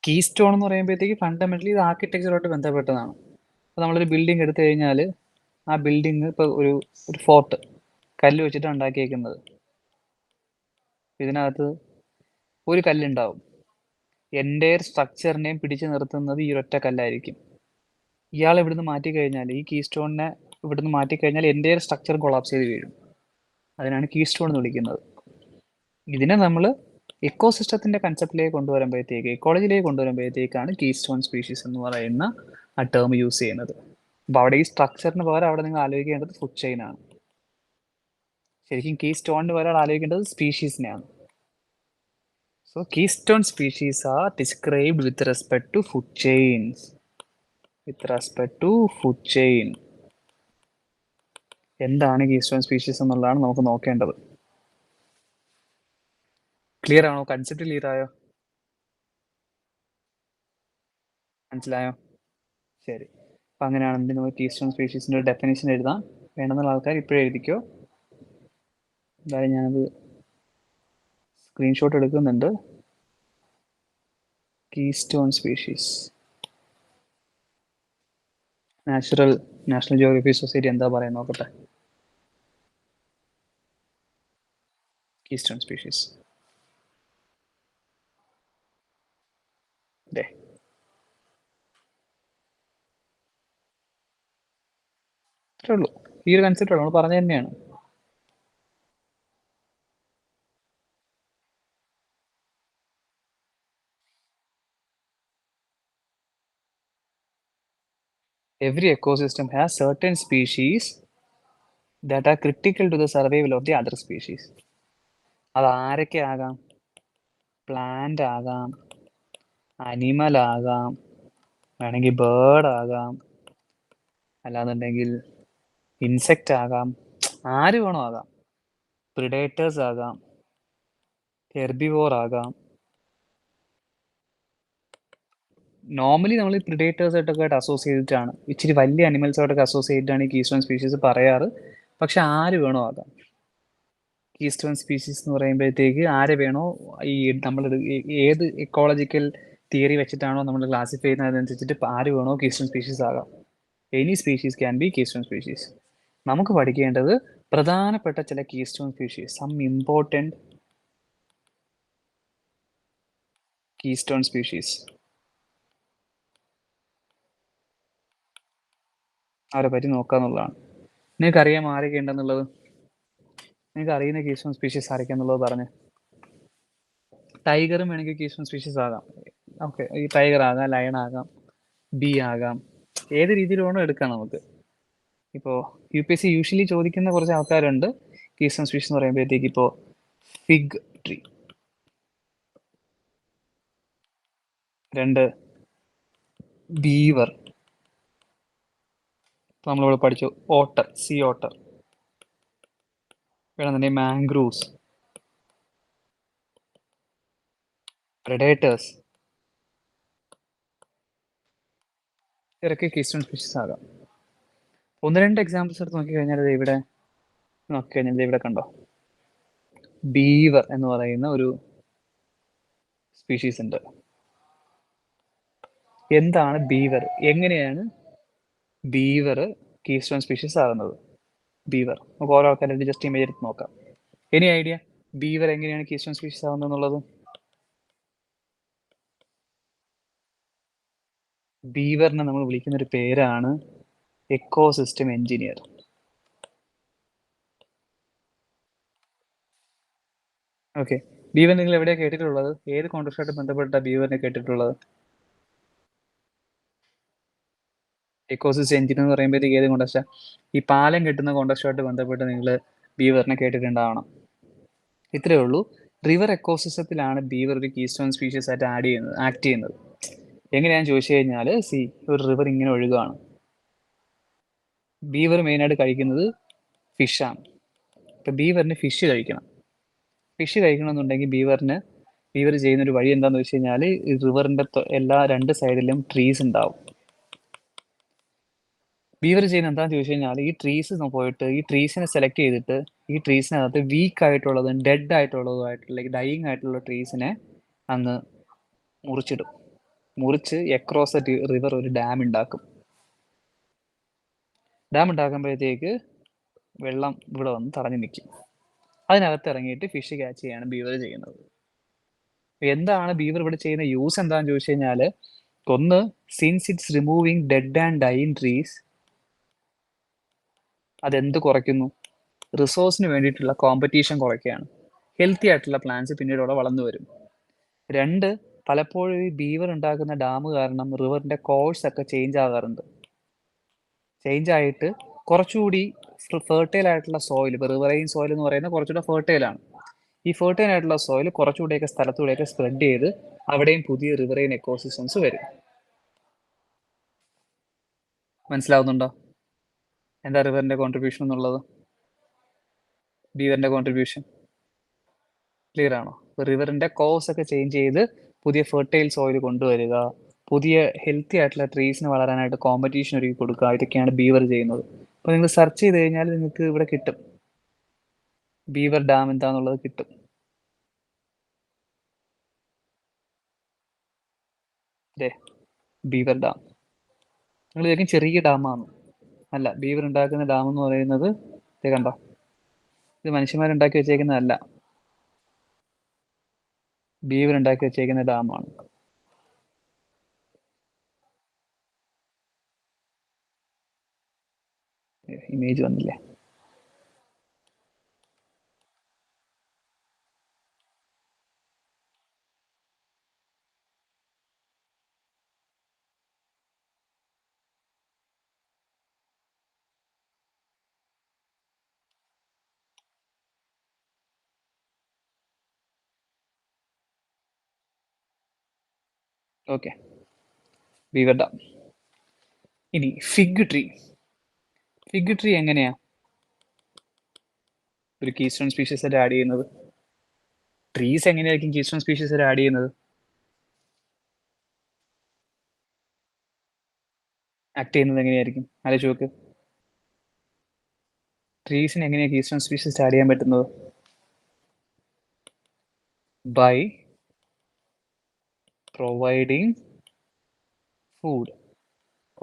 കീസ്റ്റോൺ എന്ന് പറയുമ്പോഴത്തേക്ക് ഫണ്ടമെന്റലി ഇത് ആർക്കിടെക്ചറുമായിട്ട് ബന്ധപ്പെട്ടതാണ്. അപ്പോൾ നമ്മളൊരു ബിൽഡിംഗ് എടുത്തു കഴിഞ്ഞാൽ ആ ബിൽഡിങ് ഇപ്പോൾ ഒരു ഫോർട്ട് കല്ല് വെച്ചിട്ടാണ് ഉണ്ടാക്കിയേക്കുന്നത്. ഇതിനകത്ത് ഒരു കല്ലുണ്ടാവും. എൻ്റെ സ്ട്രക്ചറിനെയും പിടിച്ചു നിർത്തുന്നത് ഈ ഒറ്റ കല്ലായിരിക്കും. ഇയാൾ ഇവിടുന്ന് മാറ്റിക്കഴിഞ്ഞാൽ, ഈ കീ സ്റ്റോണിനെ ഇവിടുന്ന് മാറ്റിക്കഴിഞ്ഞാൽ എൻ്റെ സ്ട്രക്ചർ കൊളാപ്സ് ചെയ്ത് വീഴും. അതിനാണ് കീ സ്റ്റോൺ എന്ന് വിളിക്കുന്നത്. ഇതിനെ നമ്മൾ എക്കോസിസ്റ്റത്തിന്റെ കൺസെപ്റ്റിലേക്ക് കൊണ്ടുവരുമ്പോഴത്തേക്ക്, എക്കോളജിയിലേക്ക് കൊണ്ടുവരുമ്പോഴത്തേക്കാണ് കീ സ്റ്റോൺ സ്പീഷീസ് എന്ന് പറയുന്ന ആ ടേം യൂസ് ചെയ്യുന്നത്. അപ്പോൾ അവിടെ ഈ സ്ട്രക്ചറിന് പകരം അവിടെ നിങ്ങൾ ആലോചിക്കേണ്ടത് ഫുഡ് ചെയിൻ ആണ്. ശരിക്കും കീ സ്റ്റോണിന് പകരം ആലോചിക്കേണ്ടത് സ്പീഷീസിനെയാണ്. So keystone species are described with respect to food chains. With respect to food chain. എന്താണ് കീ സ്റ്റോൺ സ്പീഷീസ് എന്നുള്ളതാണ് നമുക്ക് നോക്കേണ്ടത്. ക്ലിയർ ആണോ? കൺസെപ്റ്റ് ക്ലിയർ ആയോ? മനസ്സിലായോ? ശരി. അപ്പം അങ്ങനെയാണെങ്കിൽ നമുക്ക് കീ സ്റ്റോൺ സ്പീഷീസിൻ്റെ ഒരു ഡെഫിനേഷൻ എഴുതാം. വേണമെന്നുള്ള ആൾക്കാർ ഇപ്പോഴും എഴുതിക്കോ. എന്തായാലും ഞാനത് സ്ക്രീൻഷോട്ട് എടുക്കുന്നുണ്ട്. Keystone species National Geography Society എന്താ പറയുന്നത് നോക്കട്ടെ. കീ സ്റ്റോൺ സ്പീഷീസ് അതെ, അത്രേ ഉള്ളൂ. ഈ ഒരു കൺസെപ്റ്റ് നമ്മൾ പറഞ്ഞു തന്നെയാണ്. Every ecosystem has certain species that are critical to the survival of the other species. അത് ആരൊക്കെ ആകാം? പ്ലാന്റ് ആകാം, അനിമൽ ആകാം, വേണമെങ്കിൽ ബേർഡ് ആകാം, അല്ലാന്നുണ്ടെങ്കിൽ ഇൻസെക്റ്റ് ആകാം, ആര് വേണോ ആകാം. പ്രിഡേറ്റേഴ്സ് ആകാം, ഹെർബിവോർ ആകാം. നോർമലി നമ്മൾ ഈ പ്രിഡേറ്റേഴ്സായിട്ടൊക്കെ അസോസിയേറ്റ് ചെയ്തിട്ടാണ്, ഇച്ചിരി വലിയ അനിമൽസായിട്ടൊക്കെ അസോസിയേറ്റ് ചെയ്തിട്ടാണ് ഈ കീ സ്റ്റോൺ സ്പീഷീസ് പറയാറ്. പക്ഷെ ആര് വേണോ ആകാം. കീ സ്റ്റോൺ സ്പീഷീസ് എന്ന് പറയുമ്പോഴത്തേക്ക് ആരെ വേണോ, ഈ നമ്മൾ ഏത് എക്കോളജിക്കൽ തിയറി വെച്ചിട്ടാണോ നമ്മൾ ക്ലാസിഫൈ ചെയ്യുന്നത് അതനുസരിച്ചിട്ട് ആര് വേണോ കീ സ്റ്റോൺ സ്പീഷീസ് ആകാം. Any species can be keystone species. നമുക്ക് പഠിക്കേണ്ടത് പ്രധാനപ്പെട്ട ചില keystone species, some important keystone species, അവരെ പറ്റി നോക്കാന്നുള്ളതാണ്. നിങ്ങൾക്കറിയാം ആരൊക്കെ ഉണ്ടെന്നുള്ളത്? നിങ്ങൾക്ക് അറിയുന്ന കീ സ്റ്റോൺ സ്പീഷീസ് ആരൊക്കെയാന്നുള്ളത് പറഞ്ഞ്. ടൈഗറും വേണമെങ്കിൽ കീ സ്റ്റോൺ സ്പീഷീസ് ആകാം. ഓക്കെ, ഈ ടൈഗർ ആകാം, ലയൺ ആകാം, ബി ആകാം, ഏത് രീതിയിൽ വേണോ എടുക്കാം നമുക്ക്. ഇപ്പോൾ UPSC യൂഷ്വലി ചോദിക്കുന്ന കുറച്ച് ആൾക്കാരുണ്ട് കീ സ്റ്റോൺ സ്പീഷീസ് എന്ന് പറയുമ്പോഴത്തേക്ക്. ഇപ്പോൾ ഫിഗ് ട്രീ, 2 ബീവർ, നമ്മളിവിടെ പഠിച്ചു ഓട്ടർ, സീ ഓട്ടർ, വേണമെന്നുണ്ടെങ്കിൽ മാംഗ്രൂവ്സ്, പ്രെഡേറ്റേഴ്സ്, ഇതൊക്കെ കീ സ്റ്റോൺ സ്പീഷീസ് ആകാം. 1-2 എക്സാമ്പിൾസ് എടുത്ത് നോക്കിക്കഴിഞ്ഞാൽ ഇവിടെ കണ്ടോ, ബീവർ എന്ന് പറയുന്ന ഒരു സ്പീഷീസ് ഉണ്ട്. എന്താണ് ബീവർ? എങ്ങനെയാണ് ബീവർ കീ സ്റ്റോൺ സ്പീഷീസ് ആകുന്നത്? ബീവർ നമുക്ക് ഓരോ ആൾക്കാരുടെ ജസ്റ്റ് ഇമേജ് എടുത്ത് നോക്കാം. എനി ഐഡിയ ബീവർ എങ്ങനെയാണ് കീ സ്റ്റോൺ സ്പീഷീസ് ആകുന്നത് എന്നുള്ളത്? ബീവറിനെ നമ്മൾ വിളിക്കുന്ന ഒരു പേരാണ് എക്കോസിസ്റ്റം എഞ്ചിനീയർ. ഓക്കെ, ബീവർ നിങ്ങൾ എവിടെയാണ് കേട്ടിട്ടുള്ളത്? ഏത് കോൺടെക്സ്റ്റുമായിട്ട് ബന്ധപ്പെട്ട ബീവറിനെ കേട്ടിട്ടുള്ളത്? എക്കോസിസ്റ്റം എഞ്ചിനീയർ എന്ന് പറയുമ്പോഴത്തേക്ക് ഏത് കോൺടെക്സ്റ്റാ? ഈ പാലം കെട്ടുന്ന കോൺടെക്സ്റ്റുമായിട്ട് ബന്ധപ്പെട്ട് നിങ്ങൾ ബീവറിനെ കേട്ടിട്ടുണ്ടാവണം. ഇത്രയേ ഉള്ളൂ. റിവർ എക്കോസിസ്റ്റത്തിലാണ് ബീവർ ഒരു കീ സ്റ്റോൺ സ്പീഷീസ് ആയിട്ട് ആക്ട് ചെയ്യുന്നത്. എങ്ങനെയാണെന്ന് ചോദിച്ചു കഴിഞ്ഞാൽ, ഒരു റിവർ ഇങ്ങനെ ഒഴുകുകയാണ്. ബീവർ മെയിനായിട്ട് കഴിക്കുന്നത് ഫിഷാണ്. ഇപ്പം ബീവറിന് ഫിഷ് കഴിക്കണം. ഫിഷ് കഴിക്കണമെന്നുണ്ടെങ്കിൽ ബീവർ ചെയ്യുന്ന ഒരു വഴി എന്താണെന്ന് വെച്ച് കഴിഞ്ഞാൽ, ഈ റിവറിൻ്റെ എല്ലാ 2 സൈഡിലും ട്രീസ് ഉണ്ടാവും. ബീവർ ചെയ്യുന്ന എന്താണെന്ന് ചോദിച്ചു കഴിഞ്ഞാൽ, ഈ ട്രീസ് പോയിട്ട് ഈ ട്രീസിനെ സെലക്ട് ചെയ്തിട്ട് ഈ ട്രീസിനകത്ത് വീക്ക് ആയിട്ടുള്ളതും ഡെഡ് ആയിട്ടുള്ളതുമായിട്ടുള്ള ഡൈയിങ് ആയിട്ടുള്ള ട്രീസിനെ അന്ന് മുറിച്ചിടും. മുറിച്ച് എക്രോസ് റിവർ ഒരു ഡാം ഉണ്ടാക്കും. ഡാം ഉണ്ടാക്കുമ്പോഴത്തേക്ക് വെള്ളം ഇവിടെ വന്ന് തടഞ്ഞു നിൽക്കും. അതിനകത്ത് ഇറങ്ങിയിട്ട് ഫിഷ് ക്യാച്ച് ചെയ്യാണ് ബീവർ ചെയ്യുന്നത്. എന്താണ് ബീവർ ഇവിടെ ചെയ്യുന്ന യൂസ് എന്താണെന്ന് ചോദിച്ചു കഴിഞ്ഞാൽ, ഒന്ന്, since it's removing dead and dying trees, അതെന്ത് കുറയ്ക്കുന്നു? റിസോഴ്സിന് വേണ്ടിയിട്ടുള്ള കോമ്പറ്റീഷൻ കുറയ്ക്കുകയാണ്. ഹെൽത്തി ആയിട്ടുള്ള പ്ലാന്റ്സ് പിന്നീട് അവിടെ വളർന്നു വരും. രണ്ട്, പലപ്പോഴും ഈ ബീവർ ഉണ്ടാക്കുന്ന ഡാം കാരണം റിവറിന്റെ കോഴ്സ് ഒക്കെ ചേഞ്ച് ആകാറുണ്ട്. ചേഞ്ച് ആയിട്ട് കുറച്ചുകൂടി ഫെർട്ടൈൽ ആയിട്ടുള്ള സോയിൽ, ഇപ്പോൾ റിവറൈൻ സോയിൽ എന്ന് പറയുന്നത് കുറച്ചുകൂടെ ഫെർട്ടൈലാണ്. ഈ ഫെർട്ടൈൽ ആയിട്ടുള്ള സോയിൽ കുറച്ചുകൂടെയൊക്കെ സ്ഥലത്തൂടെയൊക്കെ സ്പ്രെഡ് ചെയ്ത് അവിടെയും പുതിയ റിവറൈൻ എക്കോസിസ്റ്റംസ് വരും. മനസ്സിലാവുന്നുണ്ടോ എന്താ റിവറിന്റെ കോൺട്രിബ്യൂഷൻ എന്നുള്ളത്? ബീവറിന്റെ കോൺട്രിബ്യൂഷൻ ക്ലിയർ ആണോ? റിവറിന്റെ കോഴ്സ് ഒക്കെ ചേഞ്ച് ചെയ്ത് പുതിയ ഫെർട്ടൈൽ സോയിൽ കൊണ്ടുവരിക, പുതിയ ഹെൽത്തി ആയിട്ടുള്ള ട്രീസിന് വളരാനായിട്ട് കോമ്പറ്റീഷൻ ഒരുക്കി കൊടുക്കുക, ഇതൊക്കെയാണ് ബീവർ ചെയ്യുന്നത്. അപ്പോൾ നിങ്ങൾ സെർച്ച് ചെയ്ത് കഴിഞ്ഞാൽ നിങ്ങൾക്ക് ഇവിടെ കിട്ടും, ബീവർ ഡാം എന്താന്നുള്ളത് കിട്ടും. അല്ലേ, ബീവർ ഡാം. നിങ്ങൾ വിചാരിക്കും ചെറിയ ഡാമാണ്. അല്ല, ബീവർ ഉണ്ടാക്കുന്ന ഡാം എന്ന് പറയുന്നത് ഇത് കണ്ടോ, ഇത് മനുഷ്യന്മാരുണ്ടാക്കി വെച്ചേക്കുന്നതല്ല, ബീവർ ഉണ്ടാക്കി വെച്ചേക്കുന്ന ഡാമാണ്. ഇമേജ് വന്നില്ലേ? Okay, beaver dam. ഇനി ഫിഗ് ട്രീ. ഫിഗ് ട്രീ എങ്ങനെയാ ഒരു കീസ്റ്റോൺ സ്പീഷീസിൽ ആഡ് ചെയ്യുന്നത്? ട്രീസ് എങ്ങനെയായിരിക്കും കീസ്റ്റോൺ സ്പീഷീസിൽ ആഡ് ചെയ്യുന്നത്? ആക്ട് ചെയ്യുന്നത് എങ്ങനെയായിരിക്കും ആലോചിച്ച് നോക്ക്. ട്രീസിന് എങ്ങനെയാണ് കീസ്റ്റോൺ സ്പീഷീസ് ആഡ് ചെയ്യാൻ പറ്റുന്നത്? By providing food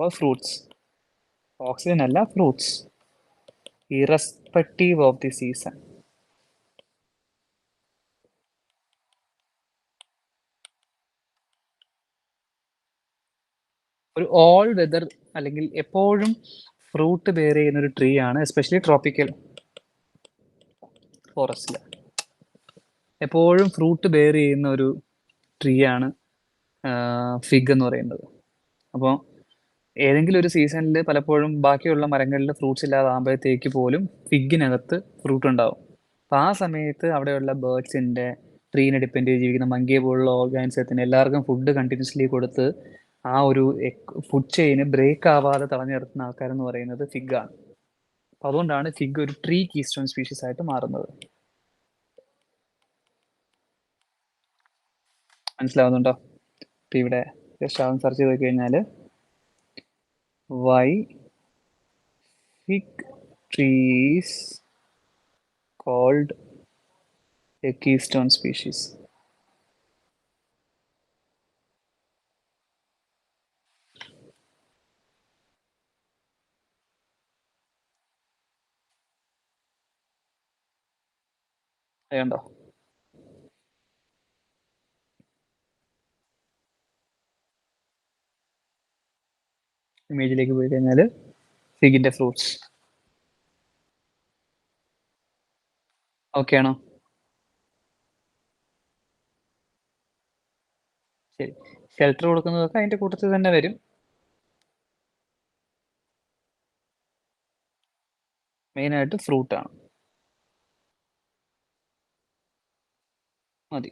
or fruits. Oxygen അല്ല, fruits, irrespective of the season. ഒരു ഓൾ വെതർ അല്ലെങ്കിൽ എപ്പോഴും ഫ്രൂട്ട് ബെയർ ചെയ്യുന്ന ഒരു ട്രീ ആണ്, എസ്പെഷ്യലി ട്രോപ്പിക്കൽ ഫോറസ്റ്റിൽ എപ്പോഴും ഫ്രൂട്ട് ബെയർ ചെയ്യുന്ന ഒരു ട്രീ ആണ് ഫിഗ് എന്ന് പറയുന്നത്. അപ്പോൾ ഏതെങ്കിലും ഒരു സീസണിൽ പലപ്പോഴും ബാക്കിയുള്ള മരങ്ങളിൽ ഫ്രൂട്ട്സ് ഇല്ലാതാകുമ്പോഴത്തേക്ക് പോലും ഫിഗിനകത്ത് ഫ്രൂട്ട് ഉണ്ടാവും. അപ്പം ആ സമയത്ത് അവിടെയുള്ള ബേർഡ്സിൻ്റെ, ട്രീനെ ഡിപ്പെൻഡ് ചെയ്ത് ജീവിക്കുന്ന മങ്കിയെ പോലുള്ള ഓർഗാനിസത്തിന് എല്ലാവർക്കും ഫുഡ് കണ്ടിന്യൂസ്ലി കൊടുത്ത് ആ ഒരു ഫുഡ് ചെയിന് ബ്രേക്ക് ആവാതെ തടഞ്ഞു നിർത്തുന്ന ആൾക്കാരെന്ന് പറയുന്നത് ഫിഗ് ആണ്. അപ്പം അതുകൊണ്ടാണ് ഫിഗ് ഒരു ട്രീ കീസ്റ്റോൺ സ്പീഷീസ് ആയിട്ട് മാറുന്നത്. മനസ്സിലാവുന്നുണ്ടോ? ഇപ്പം ഇവിടെ ജസ്റ്റ് ആവും സെർച്ച് ചെയ്ത് കഴിഞ്ഞാൽ why fig trees called a keystone species. കണ്ടോ? ഇമേജിലേക്ക് പോയി കഴിഞ്ഞാൽ ഫിഗിന്റെ ഫ്രൂട്ട്സ്. ഓക്കെ ആണോ? ശരി, ഷെൽട്ടർ കൊടുക്കുന്നതൊക്കെ അതിന്റെ കൂട്ടത്തിൽ തന്നെ വരും. മെയിനായിട്ട് ഫ്രൂട്ടാണ്. മതി.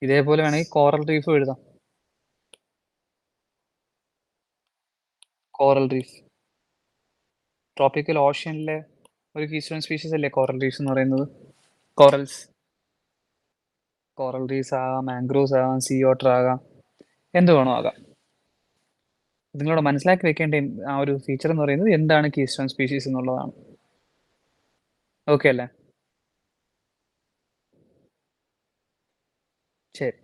ഇതേപോലെ വേണമെങ്കിൽ കോറൽ റീഫ് എഴുതാം. കോറൽ റീഫ് ട്രോപ്പിക്കൽ ഓഷ്യനിലെ ഒരു കീസ്റ്റോൺ സ്പീഷീസ് അല്ലേ കോറൽ റീഫ്സ് എന്ന് പറയുന്നത്? കോറൽസ്, കോറൽ റീഫ്സ് ആകാം, മാംഗ്രോവ്സ് ആകാം, സീ ഓട്ടർ ആകാം, എന്ത് വേണോ ആകാം. നിങ്ങളോട് മനസ്സിലാക്കി വെക്കേണ്ട ആ ഒരു ഫീച്ചർ എന്ന് പറയുന്നത് എന്താണ് കീസ്റ്റോൺ സ്പീഷീസ് എന്നുള്ളതാണ്. ഓക്കെ അല്ലേ? ശരി.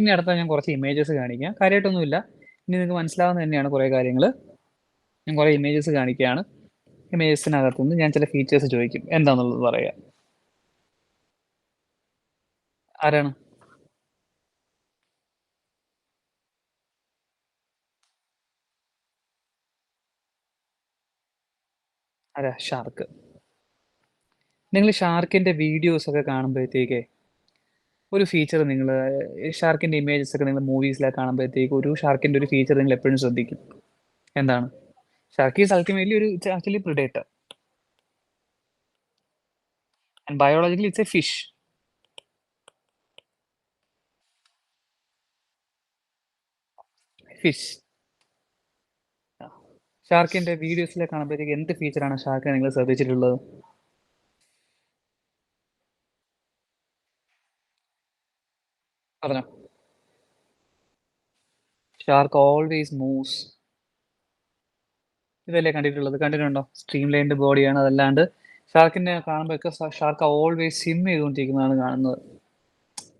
ഇനി അടുത്ത ഞാൻ കുറച്ച് ഇമേജസ് കാണിക്കാം. കാര്യമായിട്ടൊന്നുമില്ല. ഇനി നിങ്ങൾക്ക് മനസ്സിലാവുന്ന തന്നെയാണ് കുറേ കാര്യങ്ങൾ. ഞാൻ കുറേ ഇമേജസ് കാണിക്കുകയാണ്. ഇമേജസിനകത്തുനിന്ന് ഞാൻ ചില ഫീച്ചേഴ്സ് ചോദിക്കും. എന്താണെന്നുള്ളത് പറയാം. ആരാണ്? ആരാ? ഷാർക്ക്. നിങ്ങൾ ഷാർക്കിന്റെ വീഡിയോസ് ഒക്കെ കാണുമ്പോഴത്തേക്ക് ഒരു ഫീച്ചർ നിങ്ങൾ ഷാർക്കിന്റെ ഇമേജസ് ഒക്കെ നിങ്ങൾ മൂവീസിലൊക്കെ കാണുമ്പോഴത്തേക്ക് ഒരു ഷാർക്കിന്റെ ഒരു ഫീച്ചർ നിങ്ങൾ എപ്പോഴും ശ്രദ്ധിക്കും. എന്താണ്? ഷാർക്ക് ഈസ് അൾട്ടിമേറ്റ്ലി ഒരു actually predator and biologically it's a fish. Fish. ഷാർക്കിന്റെ വീഡിയോസിലൊക്കെ കാണുമ്പോഴത്തേക്ക് എന്ത് ഫീച്ചറാണ് ഷാർക്ക് നിങ്ങൾ ശ്രദ്ധിച്ചിട്ടുള്ളത്? പറഞ്ഞോ. Shark always moves. ഇതല്ലേ കണ്ടിട്ടുള്ളത്? കണ്ടിട്ടുണ്ടോ? സ്ട്രീം ലൈൻഡ് ബോഡിയാണ്. അതല്ലാണ്ട് ഷാർക്കിനെ കാണുമ്പോഴൊക്കെ ഷാർക്ക് ഓൾവേസ് സ്വിം ചെയ്തുകൊണ്ടിരിക്കുന്നതാണ് കാണുന്നത്.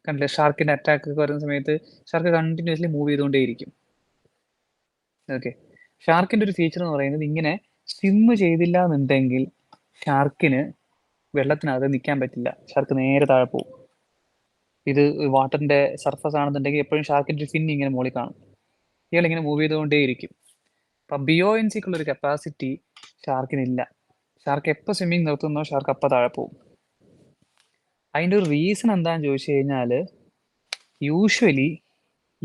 കണ്ടില്ലേ? ഷാർക്കിന്റെ അറ്റാക്ക് ഒക്കെ വരുന്ന സമയത്ത് ഷാർക്ക് കണ്ടിന്യൂസ്ലി മൂവ് ചെയ്തുകൊണ്ടേയിരിക്കും. ഓക്കെ. ഷാർക്കിന്റെ ഒരു ഫീച്ചർ എന്ന് പറയുന്നത് ഇങ്ങനെ സ്വിം ചെയ്തില്ല എന്നുണ്ടെങ്കിൽ ഷാർക്കിന് വെള്ളത്തിനകത്ത് നിൽക്കാൻ പറ്റില്ല. ഷാർക്ക് നേരെ താഴെ പോകും. ഇത് വാട്ടറിന്റെ സർഫസ് ആണെന്നുണ്ടെങ്കിൽ എപ്പോഴും ഷാർക്കിന്റെ ഒരു ഫിൻ ഇങ്ങനെ മുകളിൽ കാണും. ഇയാൾ ഇങ്ങനെ മൂവ് ചെയ്തുകൊണ്ടേയിരിക്കും. അപ്പൊ ബിയോഎൻസിക്കുള്ള ഒരു കപ്പാസിറ്റി ഷാർക്കിനില്ല. ഷാർക്ക് എപ്പോൾ സ്വിമ്മിങ് നിർത്തുന്നോ ഷാർക്ക് അപ്പം താഴെ പോകും. അതിന്റെ ഒരു റീസൺ എന്താണെന്ന് ചോദിച്ചു കഴിഞ്ഞാൽ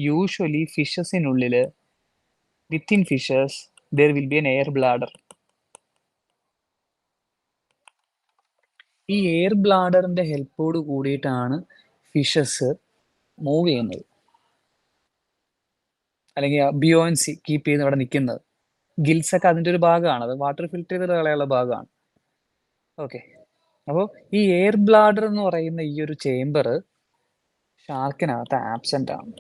യൂഷ്വലി ഫിഷസിനുള്ളിൽ within fishes there will be an air bladder. ഈ എയർ ബ്ലാഡറിന്റെ ഹെൽപ്പോട് കൂടിയിട്ടാണ് ഫിഷസ് മൂവ് ചെയ്യുന്നത്, അല്ലെങ്കിൽ ബിയോൻസി കീപ്പ് ചെയ്യുന്ന ഇവിടെ നിൽക്കുന്നത്. ഗിൽസ് ഒക്കെ അതിന്റെ ഒരു ഭാഗമാണ്. അത് വാട്ടർ ഫിൽറ്റർ ചെയ്ത് കളയുള്ള ഭാഗമാണ്. ഓക്കെ. അപ്പോൾ ഈ എയർ ബ്ലാഡർ എന്ന് പറയുന്ന ഈ ഒരു ചേംബർ ഷാർക്കിനകത്ത് ആബ്സെന്റ് ആണ്.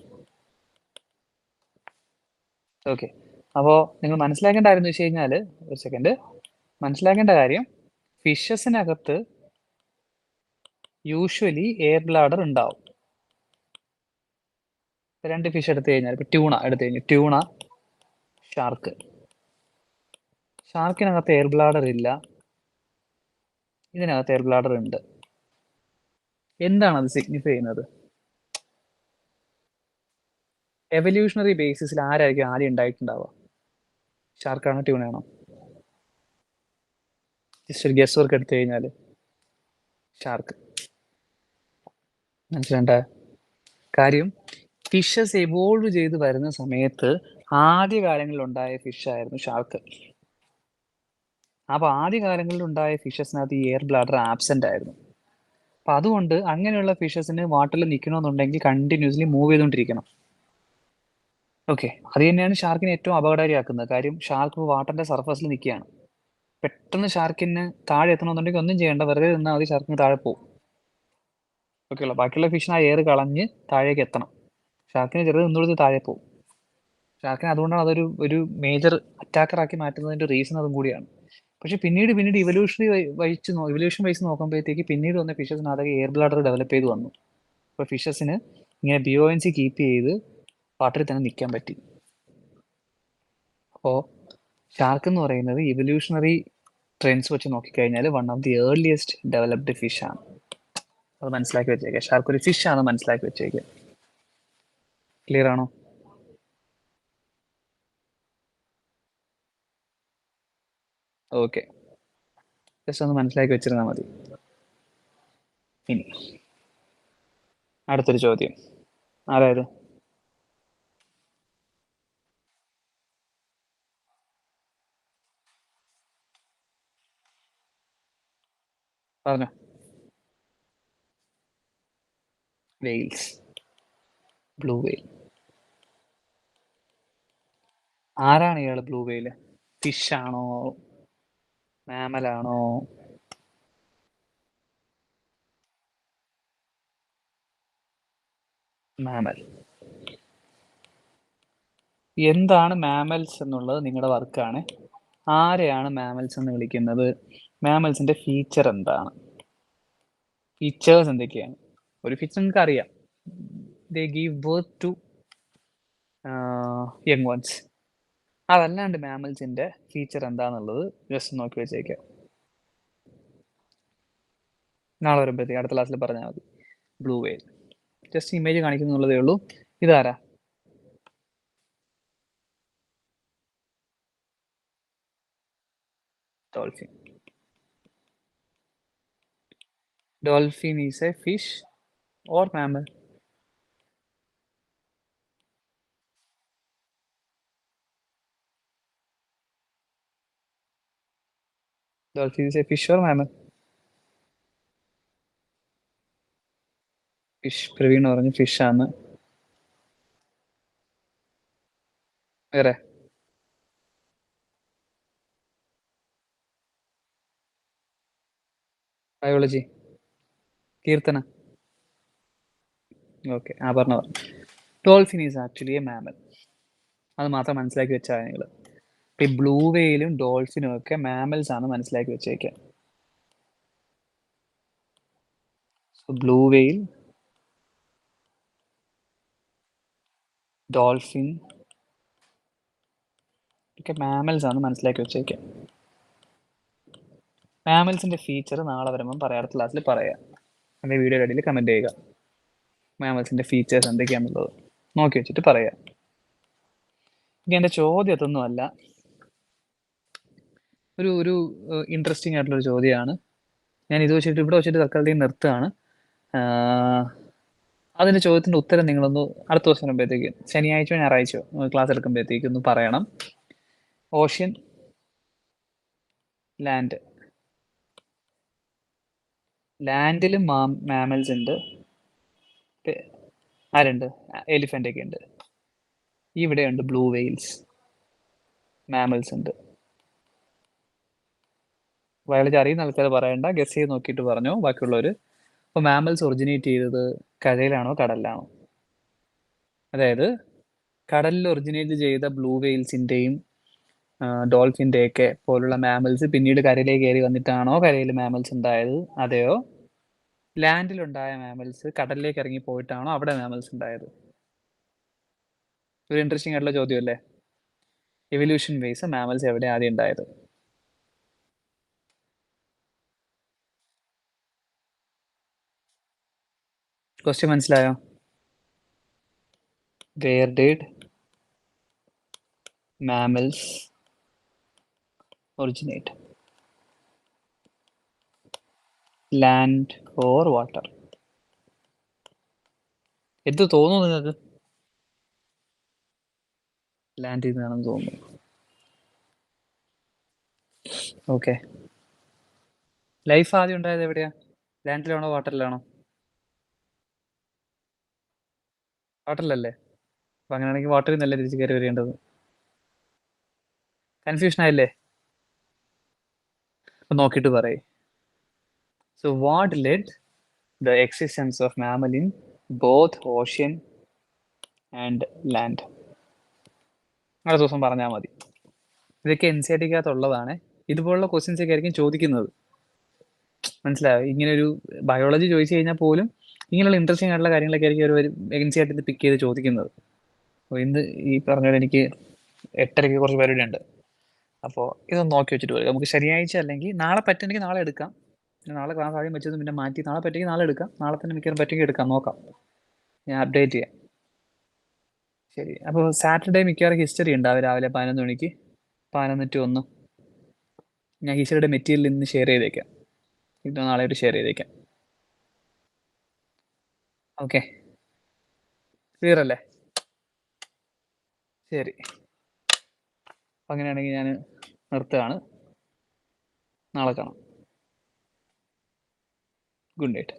ഓക്കെ. അപ്പോൾ നിങ്ങൾ മനസ്സിലാക്കേണ്ട കാര്യം എന്ന് വെച്ച് കഴിഞ്ഞാൽ, ഒരു സെക്കൻഡ്, മനസ്സിലാക്കേണ്ട കാര്യം ഫിഷസിനകത്ത് യൂഷ്വലി എയർ ബ്ലാഡർ ഉണ്ടാവും. രണ്ട് ഫിഷ് എടുത്തു കഴിഞ്ഞാൽ, ഇപ്പൊ ട്യൂണ എടുത്തു കഴിഞ്ഞു, ട്യൂണ, ഷാർക്ക്. ഷാർക്കിനകത്ത് എയർ ബ്ലാഡർ ഇല്ല, ഇതിനകത്ത് എയർ ബ്ലാഡർ ഉണ്ട്. എന്താണ് അത് സിഗ്നിഫൈ ചെയ്യുന്നത്? എവല്യൂഷണറി ബേസിസിൽ ആരായിരിക്കും ആദ്യം ഉണ്ടായിട്ടുണ്ടാവുക? ഷാർക്കാണോ ട്യൂണയാണോ? ജസ്റ്റ് ഒരു ഗസ് വർക്ക് എടുത്തു കഴിഞ്ഞാൽ ഷാർക്ക്. മനസ്സിലാണ്ട കാര്യം, ഫിഷസ് എവോൾവ് ചെയ്ത് വരുന്ന സമയത്ത് ആദ്യ കാലങ്ങളിൽ ഉണ്ടായ ഫിഷ് ആയിരുന്നു ഷാർക്ക്. അപ്പൊ ആദ്യ കാലങ്ങളിൽ ഉണ്ടായ ഫിഷസിനകത്ത് ഈ എയർ ബ്ലാഡർ ആബ്സെന്റ് ആയിരുന്നു. അപ്പൊ അതുകൊണ്ട് അങ്ങനെയുള്ള ഫിഷസിന് വാട്ടറിൽ നിൽക്കണമെന്നുണ്ടെങ്കിൽ കണ്ടിന്യൂസ്ലി മൂവ് ചെയ്തുകൊണ്ടിരിക്കണം. ഓക്കെ. അത് തന്നെയാണ് ഷാർക്കിനെ ഏറ്റവും അപകടകാരിയാക്കുന്നത്. കാര്യം ഷാർക്ക് വാട്ടറിന്റെ സർഫസിൽ നിൽക്കുകയാണ്. പെട്ടെന്ന് ഷാർക്കിന് താഴെ എത്തണമെന്നുണ്ടെങ്കിൽ ഒന്നും ചെയ്യേണ്ട, വെറുതെ നിന്നാൽ മതി, ഷാർക്കിന് താഴെ പോകും. ഓക്കെ. ബാക്കിയുള്ള ഫിഷിന് ആ എയർ കളഞ്ഞ് താഴേക്ക് എത്തണം. ഷാർക്കിന് ചെറുത് നിന്നുകൊടുത്ത് താഴെ പോകും. ഷാർക്കിന് അതുകൊണ്ടാണ് അതൊരു ഒരു മേജർ അറ്റാക്കറാക്കി മാറ്റുന്നതിന്റെ റീസൺ അതും കൂടിയാണ്. പക്ഷെ പിന്നീട് ഇവല്യൂഷൻ വൈസ് നോക്കുമ്പോഴത്തേക്ക് പിന്നീട് വന്ന ഫിഷസിന് അതൊക്കെ എയർ ബ്ലാഡർ ഡെവലപ്പ് ചെയ്ത് വന്നു. അപ്പൊ ഫിഷസിന് ഇങ്ങനെ ബിയോൻസി കീപ്പ് ചെയ്ത് വാട്ടറിൽ തന്നെ നിൽക്കാൻ പറ്റി. അപ്പോൾ ഷാർക്ക് എന്ന് പറയുന്നത് ഇവല്യൂഷണറി ട്രെൻഡ്സ് വെച്ച് നോക്കിക്കഴിഞ്ഞാൽ one of the earliest developed fish ആണ്. അത് മനസ്സിലാക്കി വെച്ചേക്കുക. ഷാർക്ക് ഒരു ഫിഷ് ആണ്, മനസ്സിലാക്കി വെച്ചേക്കുക. ക്ലിയർ ആണോ? ഓക്കെ. ജസ്റ്റ് ഒന്ന് മനസ്സിലാക്കി വെച്ചിരുന്നാൽ മതി. ഇനി അടുത്തൊരു ചോദ്യം. അതായത് പറഞ്ഞോ. വെയിൽസ്. Blue whale. ആരാണ് ഇയാള് ബ്ലൂ വെയിൽ? ഫിഷ് ആണോ? മാമലാണോ? മാമൽ. എന്താണ് മാമൽസ് എന്നുള്ളത് നിങ്ങളുടെ വർക്കാണ്. ആരെയാണ് മാമൽസ് എന്ന് വിളിക്കുന്നത്? മാമൽസിന്റെ ഫീച്ചർ എന്താണ്? ഫീച്ചേഴ്സ് എന്തൊക്കെയാണ്? ഒരു ഫീച്ചർ നിങ്ങൾക്ക് അറിയാം, they give birth to young ones. അതല്ലാണ്ട് മാമൽസിന്റെ ഫീച്ചർ എന്താണെന്നുള്ളത് ജസ്റ്റ് നോക്കി വെച്ചേക്കാം. നാളെ വരുമ്പോഴത്തേക്ക് അടുത്ത ക്ലാസ്സിൽ പറഞ്ഞാൽ മതി. ബ്ലൂ വെയിൽ ജസ്റ്റ് ഇമേജ് കാണിക്കുന്നുള്ളതേ ഉള്ളൂ. ഇതാരാ? Dolphin. Dolphin is a fish or mammal? Dolphin is a fish or mammal? Fish. Praveen പറഞ്ഞു ഫിഷ് ആണ്. വേറെ? ബയോളജി കീർത്തന. ഓക്കെ, ആ പറഞ്ഞു. Dolphin is actually A mammal. അത് മാത്രം മനസ്സിലാക്കി വെച്ചാൽ നിങ്ങൾ. ഈ ബ്ലൂ വെയിലും ഡോൾഫിനും ഒക്കെ മാമൽസ് ആണ്, മനസ്സിലാക്കി വെച്ചേക്കുക. സോ ബ്ലൂ വെയിൽ, ഡോൾഫിൻ ഒക്കെ മാമൽസ് ആണ്, മനസ്സിലാക്കി വെച്ചേക്കുക. മാമൽസിന്റെ ഫീച്ചർ നാളെ വരുമ്പം പറയാം, അടുത്ത ക്ലാസ്സിൽ പറയാം. എൻ്റെ വീഡിയോ ഇടയിൽ കമൻറ്റ് ചെയ്യുക മാമൽസിന്റെ ഫീച്ചേഴ്സ് എന്തൊക്കെയാണെന്നുള്ളത് നോക്കി വെച്ചിട്ട് പറയാം. ഇനി എൻ്റെ ചോദ്യം അതൊന്നുമല്ല, ഒരു ഇൻട്രസ്റ്റിംഗ് ആയിട്ടുള്ളൊരു ചോദ്യമാണ്. ഞാൻ ഇത് വെച്ചിട്ട് ഇവിടെ വെച്ചിട്ട് തൽക്കാലത്തേക്ക് നിർത്തുകയാണ്. അതിൻ്റെ ചോദ്യത്തിൻ്റെ ഉത്തരം നിങ്ങളൊന്ന് അടുത്ത ദിവസം വരുമ്പോഴത്തേക്ക്, ശനിയാഴ്ചയോ ഞായറാഴ്ചയോ ക്ലാസ് എടുക്കുമ്പോഴത്തേക്ക് ഒന്ന് പറയണം. Ocean, land. ലാൻഡിലും മാമൽസ് ഉണ്ട്. ആരുണ്ട്? എലിഫൻ്റ് ഒക്കെ ഉണ്ട്. ഇവിടെയുണ്ട് ബ്ലൂ വെയിൽസ്, മാമൽസ് ഉണ്ട്. ബയോളജി അറിയുന്ന ആൾക്കാർ പറയണ്ട, ഗസ് ചെയ്ത് നോക്കിയിട്ട് പറഞ്ഞോ ബാക്കിയുള്ളവർ. അപ്പോൾ മാമൽസ് ഒറിജിനേറ്റ് ചെയ്തത് കരയിലാണോ കടലിലാണോ? അതായത് കടലിൽ ഒറിജിനേറ്റ് ചെയ്ത ബ്ലൂ വെയിൽസിൻ്റെയും ഡോൾഫിൻ്റെയൊക്കെ പോലുള്ള മാമൽസ് പിന്നീട് കരയിലേക്ക് കയറി വന്നിട്ടാണോ കരയിൽ മാമൽസ് ഉണ്ടായത്? അതെയോ ലാൻഡിലുണ്ടായ മാമൽസ് കടലിലേക്ക് ഇറങ്ങി പോയിട്ടാണോ അവിടെ മാമൽസ് ഉണ്ടായത്? ഒരു ഇൻട്രസ്റ്റിംഗ് ആയിട്ടുള്ള ചോദ്യമല്ലേ? എവല്യൂഷൻ വൈസ് മാമൽസ് എവിടെ ആദ്യം ഉണ്ടായത്? ക്വസ്റ്റ്യൻ മനസ്സിലായോ? Where did mammals originate? Land or water? എന്ത് തോന്നുന്നു നിങ്ങൾക്ക്? ലാൻഡിൽ നിന്നാണെന്ന് തോന്നുന്നു. ഓക്കെ, ലൈഫ് ആദ്യം ഉണ്ടായത് എവിടെയാ? ലാൻഡിലാണോ വാട്ടറിലാണോ? വാട്ടറിലല്ലേ? അപ്പം അങ്ങനെയാണെങ്കിൽ വാട്ടറിൽ നിന്നല്ലേ തിരിച്ച് കയറി വരേണ്ടത്. കൺഫ്യൂഷൻ ആയില്ലേ? അപ്പം നോക്കിയിട്ട് പറയേ. So what lead the existence of mammal in both ocean and land? അടുത്ത ദിവസം പറഞ്ഞാൽ മതി. ഇതൊക്കെ എൻ സി ആർ ടിക്കകത്തുള്ളതാണ്. ഇതുപോലുള്ള ക്വസ്റ്റ്യൻസ് ഒക്കെ ആയിരിക്കും ചോദിക്കുന്നത്. മനസ്സിലായോ? ഇങ്ങനെ ഒരു ബയോളജി ചോദിച്ചു കഴിഞ്ഞാൽ പോലും ഇങ്ങനെയുള്ള ഇൻട്രസ്റ്റിംഗ് ആയിട്ടുള്ള കാര്യങ്ങളൊക്കെ ആയിരിക്കും ഒരു എൻ സി ആർ ടി പിക്ക് ചെയ്ത് ചോദിക്കുന്നത്. അപ്പോൾ ഇന്ന് ഈ പറഞ്ഞ പോലെ എനിക്ക് 8:30 കുറച്ച് പരിപാടി ഉണ്ട്. അപ്പോൾ ഇതൊന്ന് നോക്കി വെച്ചിട്ട് വരിക. നമുക്ക് ശനിയാഴ്ച അല്ലെങ്കിൽ നാളെ പറ്റുമെങ്കിൽ നാളെ എടുക്കാം. നാളെ ക്ലാസ് ആദ്യം വെച്ചത് പിന്നെ മാറ്റി നാളെ പറ്റുമെങ്കിൽ നാളെ എടുക്കാം. നാളെ തന്നെ മിക്കവാറും പറ്റുമെങ്കിൽ എടുക്കാം, നോക്കാം. ഞാൻ അപ്ഡേറ്റ് ചെയ്യാം. ശരി, അപ്പോൾ സാറ്റർഡേ മിക്കവാറും ഹിസ്റ്ററി ഉണ്ടാവും രാവിലെ 11 മണിക്ക്. 11 to 1. ഞാൻ ഹിസ്റ്ററിയുടെ മെറ്റീരിയൽ ഇന്ന് ഷെയർ ചെയ്തേക്കാം. ഇന്ന് നാളെയായിട്ട് ഷെയർ ചെയ്തേക്കാം. ഓക്കെ, ക്ലിയർ അല്ലേ? ശരി, അങ്ങനെയാണെങ്കിൽ ഞാൻ നിർത്തുകയാണ്. നാളെ കാണാം. Good night.